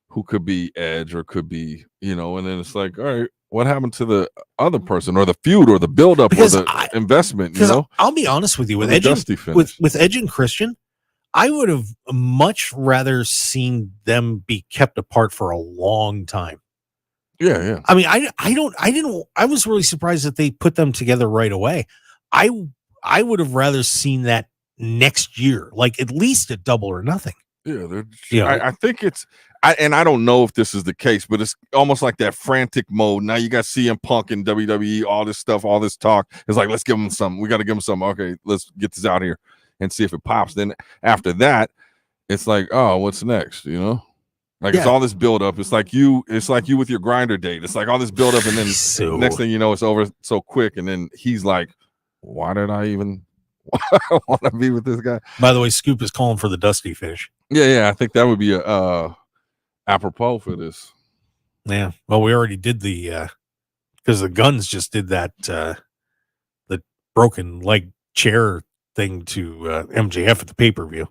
who could be Edge or could be, and then it's like, all right, what happened to the other person or the feud or the buildup or the investment? I'll be honest with you, with Edge and Christian, I would have much rather seen them be kept apart for a long time. Yeah. I mean, I was really surprised that they put them together right away. I would have rather seen that next year, like at least a Double or Nothing. Yeah, I think I don't know if this is the case, but it's almost like that frantic mode. Now you got CM Punk and WWE, all this stuff, all this talk. It's like, let's give them something. We got to give them something. Okay, let's get this out here and see if it pops. Then after that, it's like, oh, what's next? It's all this build up. It's like you with your grinder date. It's like all this build up, and then next thing you know, it's over so quick. And then he's like, why did I even want to be with this guy? By the way, Scoop is calling for the Dusty finish. Yeah. I think that would be a apropos for this. Yeah. Well, we already did because the Guns just did that the broken leg chair thing to MJF at the pay-per-view.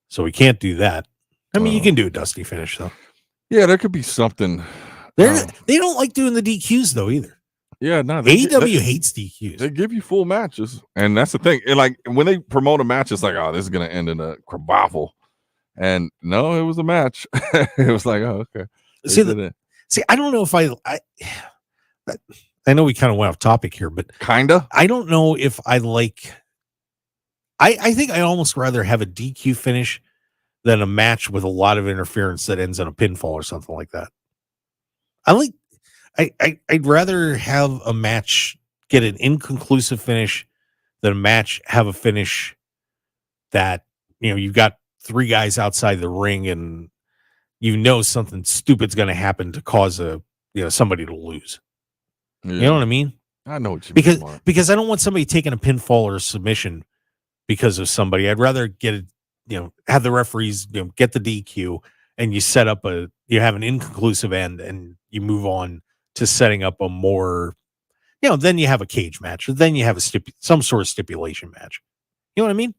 So we can't do that. I mean, you can do a Dusty finish though. Yeah, there could be something. They don't like doing the DQs though either. Yeah, no. AEW hates DQs. They give you full matches, and that's the thing. Like when they promote a match, it's like, oh, this is gonna end in a kerbaffle. And no, it was a match. It was like, oh, okay. See, I don't know if I know we kind of went off topic here, but kinda. I don't know if I like. I think I'd almost rather have a DQ finish than a match with a lot of interference that ends in a pinfall or something like that. I'd rather have a match get an inconclusive finish than a match have a finish that, you've got three guys outside the ring and something stupid's going to happen to cause somebody to lose. Yeah. You know what I mean? I know what you mean. Because I don't want somebody taking a pinfall or a submission because of somebody. I'd rather get have the referees get the DQ and you set up you have an inconclusive end and you move on to setting up a more, then you have a cage match or then you have some sort of stipulation match. You know what I mean?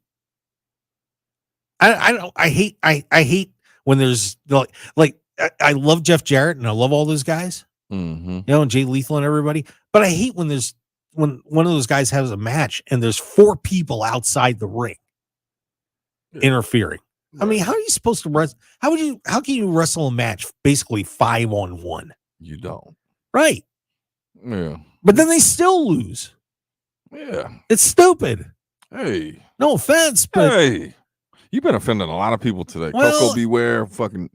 I hate when there's I love Jeff Jarrett and I love all those guys, and Jay Lethal and everybody, but I hate when when one of those guys has a match and there's four people outside the ring interfering. I mean, how are you supposed to wrestle? How can you wrestle a match basically 5-on-1? You don't. Right. Yeah. But then they still lose. Yeah. It's stupid. Hey. No offense, but hey. You've been offending a lot of people today. Well, Coco Beware, freaking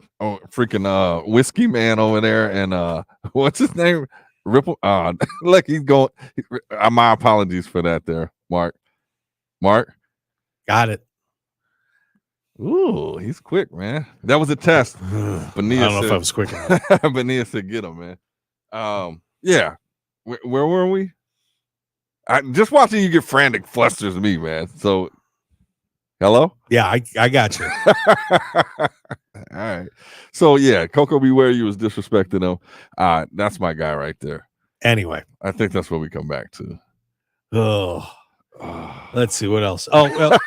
Whiskey Man over there, and what's his name? Ripple. Look, he's going. My apologies for that, there, Mark. Got it. Ooh, he's quick, man. That was a test. I don't know if I was quick enough. Benia said, "Get him, man." Yeah. Where were we? Just watching you get frantic flusters me, man. So. Hello? Yeah, I got you. All right. So, yeah, Coco Beware, you was disrespecting him. That's my guy right there. Anyway. I think that's what we come back to. Oh. Let's see what else. Oh, well,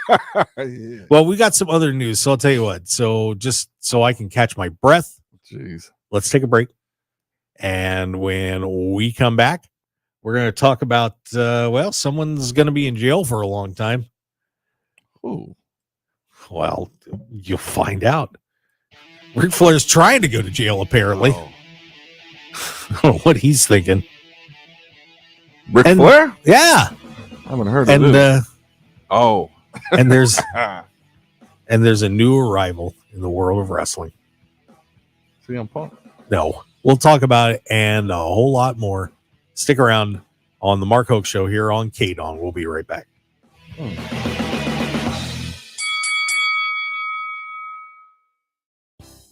yeah. Well, we got some other news. So I'll tell you what. So just so I can catch my breath, jeez, let's take a break. And when we come back, we're going to talk about, someone's going to be in jail for a long time. Ooh. Well, you'll find out. Ric Flair's trying to go to jail, apparently. Oh. I don't know what he's thinking. Ric Flair? Yeah. I haven't heard of this. And there's a new arrival in the world of wrestling. CM Punk? No. We'll talk about it and a whole lot more. Stick around on the Mark Hoke Show here on KDAWN. We'll be right back.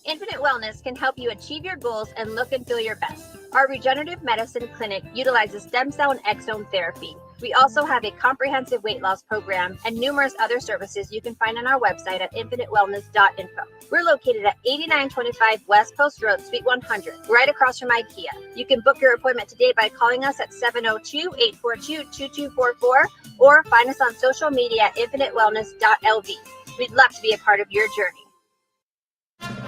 Infinite Wellness can help you achieve your goals and look and feel your best. Our regenerative medicine clinic utilizes stem cell and exome therapy. We also have a comprehensive weight loss program and numerous other services you can find on our website at infinitewellness.info. We're located at 8925 West Post Road, Suite 100, right across from IKEA. You can book your appointment today by calling us at 702-842-2244 or find us on social media at infinitewellness.lv. We'd love to be a part of your journey.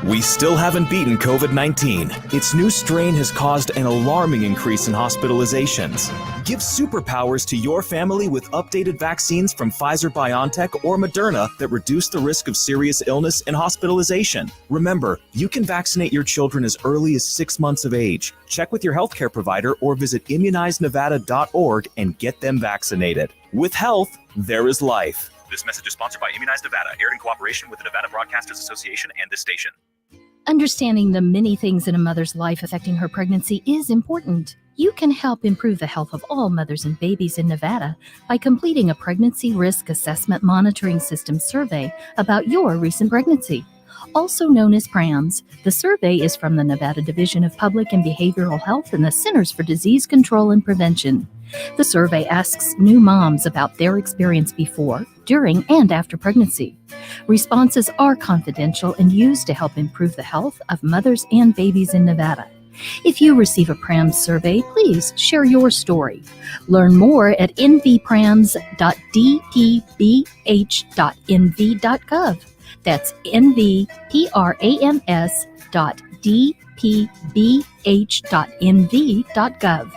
We still haven't beaten COVID-19. Its new strain has caused an alarming increase in hospitalizations. Give superpowers to your family with updated vaccines from Pfizer-BioNTech or Moderna that reduce the risk of serious illness and hospitalization. Remember, you can vaccinate your children as early as 6 months of age. Check with your healthcare provider or visit immunizednevada.org and get them vaccinated. With health, there is life. This message is sponsored by Immunize Nevada, aired in cooperation with the Nevada Broadcasters Association and this station. Understanding the many things in a mother's life affecting her pregnancy is important. You can help improve the health of all mothers and babies in Nevada by completing a Pregnancy Risk Assessment Monitoring System survey about your recent pregnancy. Also known as PRAMS, the survey is from the Nevada Division of Public and Behavioral Health and the Centers for Disease Control and Prevention. The survey asks new moms about their experience before, during, and after pregnancy. Responses are confidential and used to help improve the health of mothers and babies in Nevada. If you receive a PRAMS survey, please share your story. Learn more at nvprams.dpbh.nv.gov. That's nvprams.dpbh.nv.gov.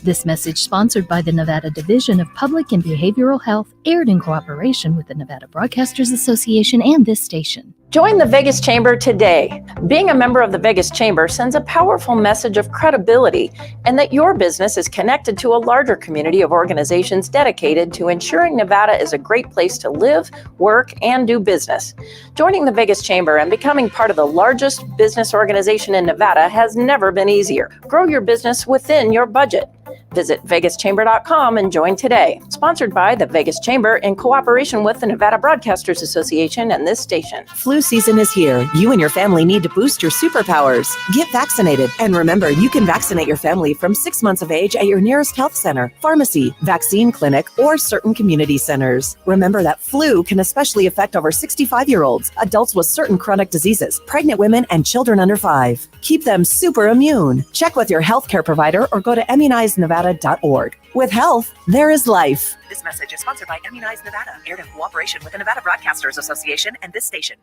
This message sponsored by the Nevada Division of Public and Behavioral Health, aired in cooperation with the Nevada Broadcasters Association and this station. Join the Vegas Chamber today. Being a member of the Vegas Chamber sends a powerful message of credibility and that your business is connected to a larger community of organizations dedicated to ensuring Nevada is a great place to live, work, and do business. Joining the Vegas Chamber and becoming part of the largest business organization in Nevada has never been easier. Grow your business within your budget. Visit vegaschamber.com and join today. Sponsored by the Vegas Chamber in cooperation with the Nevada Broadcasters Association and this station. Flu season is here. You and your family need to boost your superpowers. Get vaccinated. And remember, you can vaccinate your family from 6 months of age at your nearest health center, pharmacy, vaccine clinic, or certain community centers. Remember that flu can especially affect over 65-year-olds, adults with certain chronic diseases, pregnant women, and children under 5. Keep them super immune. Check with your healthcare provider or go to immunizednevada.org. With health, there is life. This message is sponsored by Immunize Nevada, aired in cooperation with the Nevada Broadcasters Association and this station.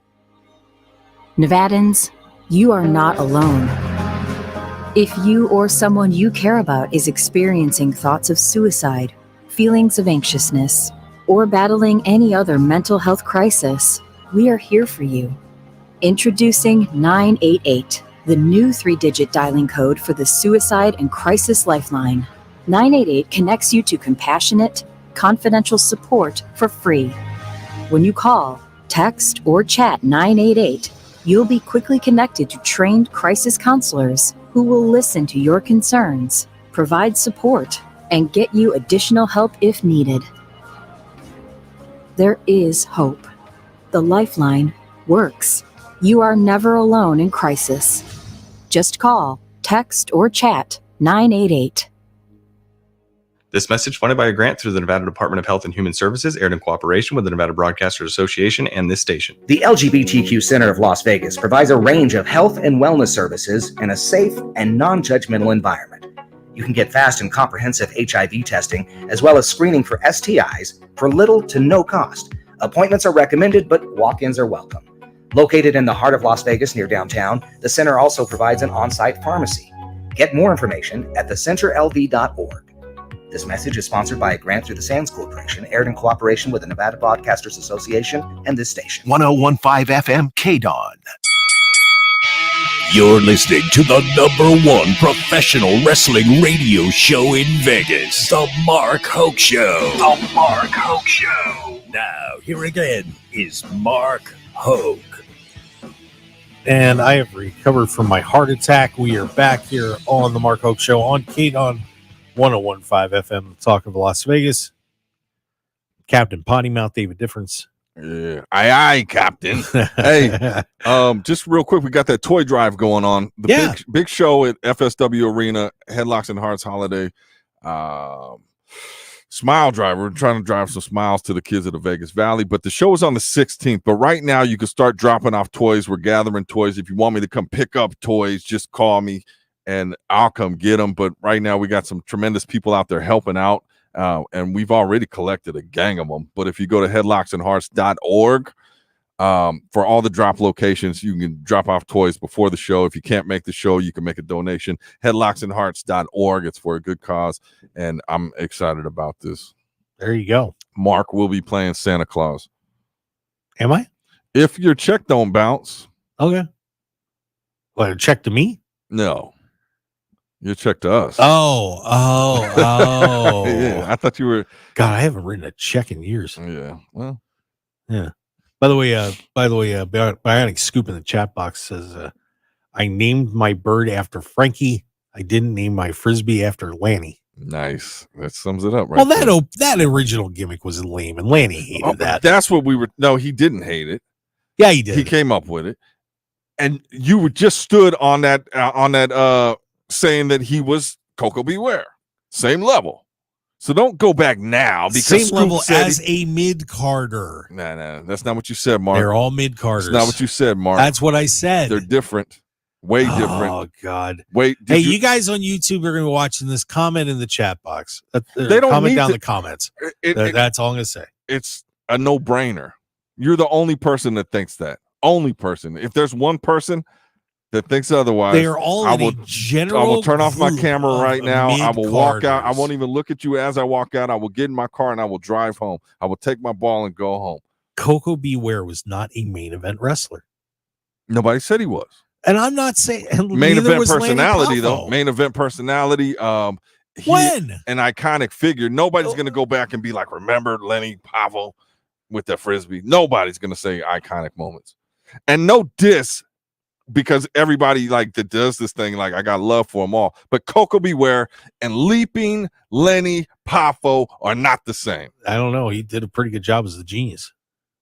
Nevadans, you are not alone. If you or someone you care about is experiencing thoughts of suicide, feelings of anxiousness, or battling any other mental health crisis, we are here for you. Introducing 988, the new 3-digit dialing code for the Suicide and Crisis Lifeline. 988 connects you to compassionate, confidential support for free. When you call, text, or chat 988, you'll be quickly connected to trained crisis counselors who will listen to your concerns, provide support, and get you additional help if needed. There is hope. The Lifeline works. You are never alone in crisis. Just call, text, or chat 988. This message funded by a grant through the Nevada Department of Health and Human Services, aired in cooperation with the Nevada Broadcasters Association and this station. The LGBTQ Center of Las Vegas provides a range of health and wellness services in a safe and non-judgmental environment. You can get fast and comprehensive HIV testing, as well as screening for STIs for little to no cost. Appointments are recommended, but walk-ins are welcome. Located in the heart of Las Vegas near downtown, the center also provides an on-site pharmacy. Get more information at thecenterlv.org. This message is sponsored by a grant through the Sands Corporation, aired in cooperation with the Nevada Broadcasters Association and this station. 1015 FM KDAWN. You're listening to the #1 professional wrestling radio show in Vegas, The Mark Hoke Show. The Mark Hoke Show. Now, here again is Mark Hoke. And I have recovered from my heart attack. We are back here on The Mark Hoke Show on KDAWN 1015 FM, Talk of Las Vegas. Captain Potty Mouth, David Difference. Yeah, aye, Captain. Hey, just real quick, we got that toy drive going on. The big show at FSW Arena, Headlocks and Hearts Holiday. Smile drive. We're trying to drive some smiles to the kids of the Vegas Valley, but the show is on the 16th. But right now, you can start dropping off toys. We're gathering toys. If you want me to come pick up toys, just call me and I'll come get them. But right now, we got some tremendous people out there helping out. And we've already collected a gang of them. But if you go to headlocksandhearts.org, for all the drop locations, you can drop off toys before the show. If you can't make the show, you can make a donation. Headlocksandhearts.org. It's for a good cause. And I'm excited about this. There you go. Mark will be playing Santa Claus. Am I? If your check don't bounce. Okay. What, a check to me? No. Your check to us. Oh. Yeah, I thought you were. God, I haven't written a check in years. Yeah. Well. Yeah. By the way, Bionic Scoop in the chat box says, I named my bird after Frankie. I didn't name my Frisbee after Lanny. Nice. That sums it up, right? Well, that original gimmick was lame, and Lanny hated that. That's what we were. No, he didn't hate it. Yeah, he did. He came up with it, and you were just stood on that saying that he was Coco Beware, same level. So don't go back now because same Scoop level said as a mid-carder. Nah, that's not what you said, Mark. They're all mid-carders. That's not what you said, Mark. That's what I said. They're different. Way different. Oh, God. Wait. Hey, you guys on YouTube are going to be watching this. Comment in the chat box. They don't comment need down to, the comments. That's all I'm going to say. It's a no-brainer. You're the only person that thinks that. Only person. If there's one person that thinks otherwise, they are all I will turn off my camera right now. I will walk out. I won't even look at you as I walk out. I will get in my car and I will drive home. I will take my ball and go home. Coco Beware was not a main event wrestler. Nobody said he was. And I'm not saying Main neither event was Lanny personality, though. Poffo. Main event personality. When? An iconic figure. Nobody's going to go back and be like, remember Lenny Poffo with the Frisbee. Nobody's going to say iconic moments. And no diss, because everybody like that does this thing, like I got love for them all. But Coco Beware and Leaping Lenny Poffo are not the same. I don't know. He did a pretty good job as the Genius.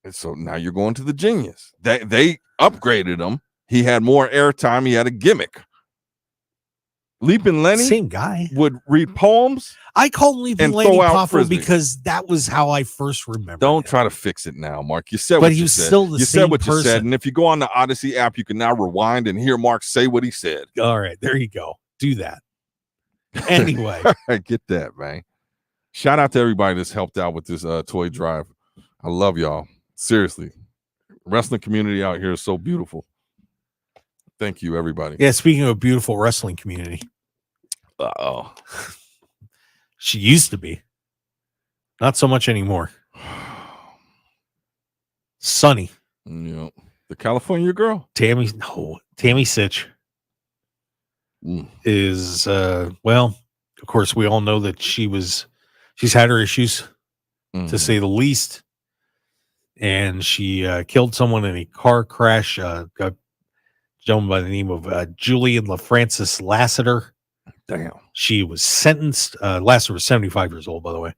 And so now you're going to the Genius. They upgraded him. He had more airtime. He had a gimmick. Leaping Lenny, same guy, would read poems. I call him Leaping and Lenny throw out Poffo Frisbee. because that was how I first remember. Don't try to fix it now, Mark. You said But what he you was said. still the you same said what you said. person. And if you go on the Odyssey app, you can now rewind and hear Mark say what he said. All right, there you go. Do that. Anyway. I get that, man. Shout out to everybody that's helped out with this toy drive. I love y'all. Seriously. Wrestling community out here is so beautiful. Thank you, everybody. Yeah, speaking of a beautiful wrestling community. Uh-oh. She used to be. Not so much anymore. Sunny. Yeah. The California girl? Tammy Sitch is well, of course, we all know that she's had her issues, to say the least. And she killed someone in a car crash. A gentleman by the name of Julian LaFrancis Lassiter. Damn. She was sentenced. Lassiter was 75 years old, by the way.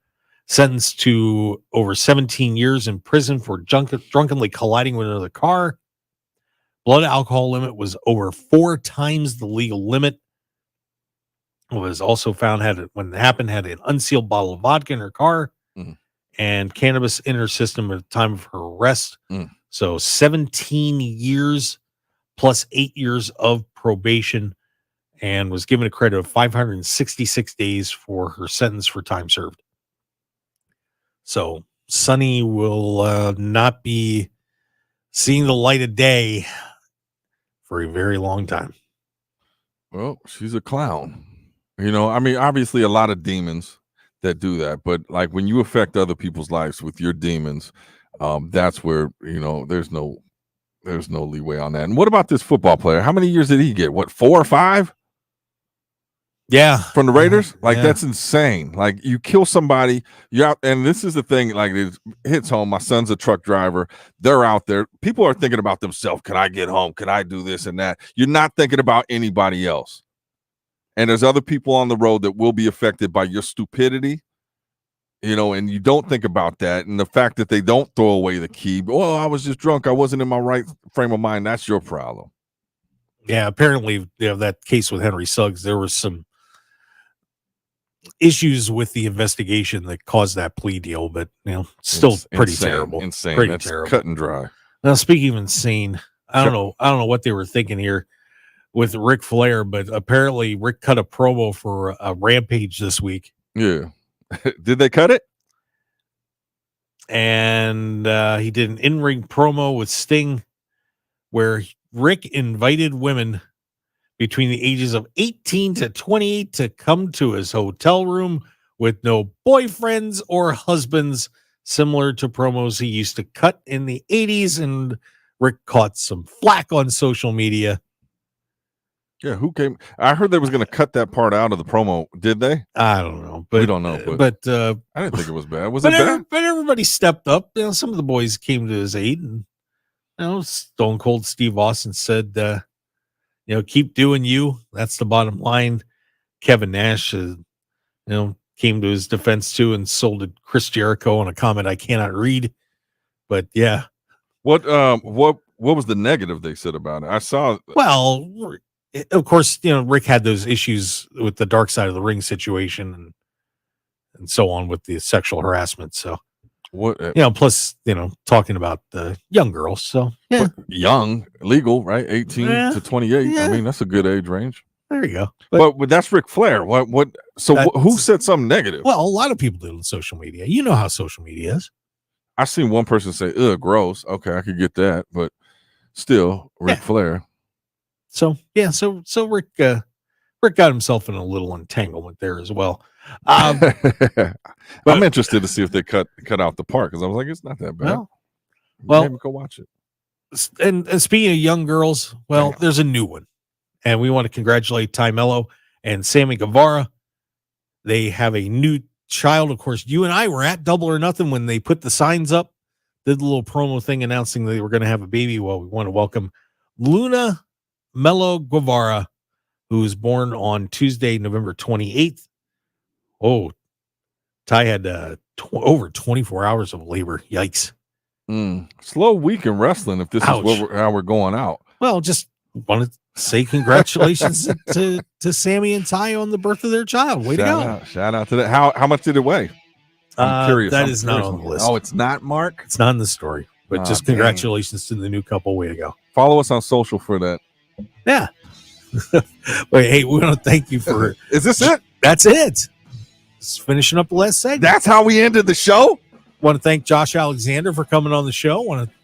Sentenced to over 17 years in prison for drunkenly colliding with another car. Blood alcohol limit was over 4 times the legal limit. It was also found when it happened had an unsealed bottle of vodka in her car and cannabis in her system at the time of her arrest. So 17 years plus 8 years of probation, and was given a credit of 566 days for her sentence for time served. So Sunny will not be seeing the light of day for a very long time. Well, she's a clown. You know, I mean, obviously a lot of demons that do that, but like when you affect other people's lives with your demons, that's where, you know, there's no leeway on that. And what about this football player? How many years did he get? What, 4 or 5? Yeah. From the Raiders? Like, yeah. That's insane. Like, you kill somebody, you're out, and this is the thing, like, it hits home. My son's a truck driver. They're out there. People are thinking about themselves. Can I get home? Can I do this and that? You're not thinking about anybody else. And there's other people on the road that will be affected by your stupidity, you know, and you don't think about that. And the fact that they don't throw away the key, oh, I was just drunk, I wasn't in my right frame of mind, that's your problem. Yeah, apparently, that case with Henry Suggs, there was some issues with the investigation that caused that plea deal, but, you know, still pretty insane, terrible. Insane. Pretty That's terrible. Cut and dry. Now, speaking of insane, I don't know what they were thinking here with Ric Flair, but apparently Rick cut a promo for a Rampage this week. Yeah. Did they cut it? And he did an in-ring promo with Sting where Rick invited women between the ages of 18 to 28 to come to his hotel room with no boyfriends or husbands, similar to promos he used to cut in the 80s. And Rick caught some flack on social media. Yeah, who came? I heard they was going to cut that part out of the promo. Did they? I don't know, but we don't know. But I didn't think it was bad. Was it bad? But everybody stepped up. You know, some of the boys came to his aid, and you know, Stone Cold Steve Austin said, "You know, keep doing you. That's the bottom line." Kevin Nash, you know, came to his defense too and sold Chris Jericho on a comment I cannot read. But yeah, what was the negative they said about it? I saw. Well, of course, you know, Rick had those issues with the dark side of the ring situation and so on with the sexual harassment. So, what, you know, plus, you know, talking about the young girls. So, yeah. Young, legal, right? 18 to 28. Yeah. I mean, that's a good age range. There you go. But that's Ric Flair. Who said something negative? Well, a lot of people did on social media. You know how social media is. I seen one person say, ugh, gross. Okay, I could get that. But still, Ric Flair. So yeah, so Rick got himself in a little entanglement there as well. I'm interested to see if they cut out the part because I was like, it's not that bad. Well, maybe go watch it. and speaking of young girls, well, there's a new one. And we want to congratulate Ty Mello and Sammy Guevara. They have a new child. Of course, you and I were at Double or Nothing when they put the signs up, did the little promo thing announcing they were going to have a baby. Well, we want to welcome Luna Mello Guevara, who was born on Tuesday, November 28th. Oh, Ty had over 24 hours of labor. Yikes. Slow week in wrestling if this is how we're going out. Well, just want to say congratulations to Sammy and Ty on the birth of their child. Way to go. Shout out to that. How much did it weigh? I'm curious. That is not on the list. Oh, it's not, Mark? It's not in the story. But just congratulations to the new couple. Way to go. Follow us on social for that. Yeah. Wait, hey, we want to thank you for... Is this it? That's it. Just finishing up the last segment. That's how we ended the show? Want to thank Josh Alexander for coming on the show. Want to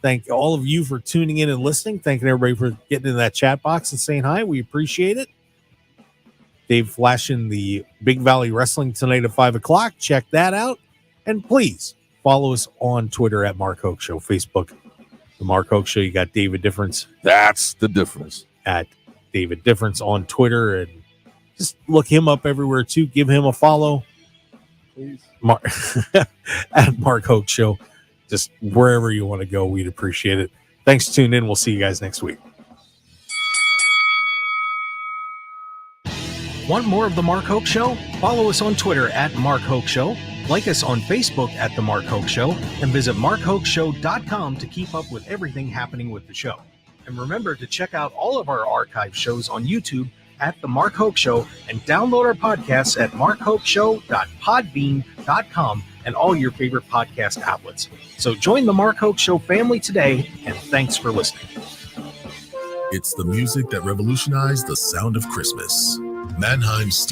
thank all of you for tuning in and listening. Thanking everybody for getting in that chat box and saying hi. We appreciate it. Dave flashing the Big Valley Wrestling tonight at 5 o'clock. Check that out. And please follow us on Twitter at Mark Hoke Show, Facebook, The Mark Hoke Show. You got David Difference. That's the difference. At David Difference on Twitter. And just look him up everywhere too. Give him a follow. Please. At Mark Hoke Show. Just wherever you want to go, we'd appreciate it. Thanks for tuning in. We'll see you guys next week. Want more of The Mark Hoke Show? Follow us on Twitter at Mark Hoke Show. Like us on Facebook at The Mark Hoke Show. And visit markhokeshow.com to keep up with everything happening with the show. And remember to check out all of our archive shows on YouTube at The Mark Hoke Show and download our podcasts at markhokeshow.podbean.com and all your favorite podcast outlets. So join the Mark Hoke Show family today, and thanks for listening. It's the music that revolutionized the sound of Christmas. Mannheim's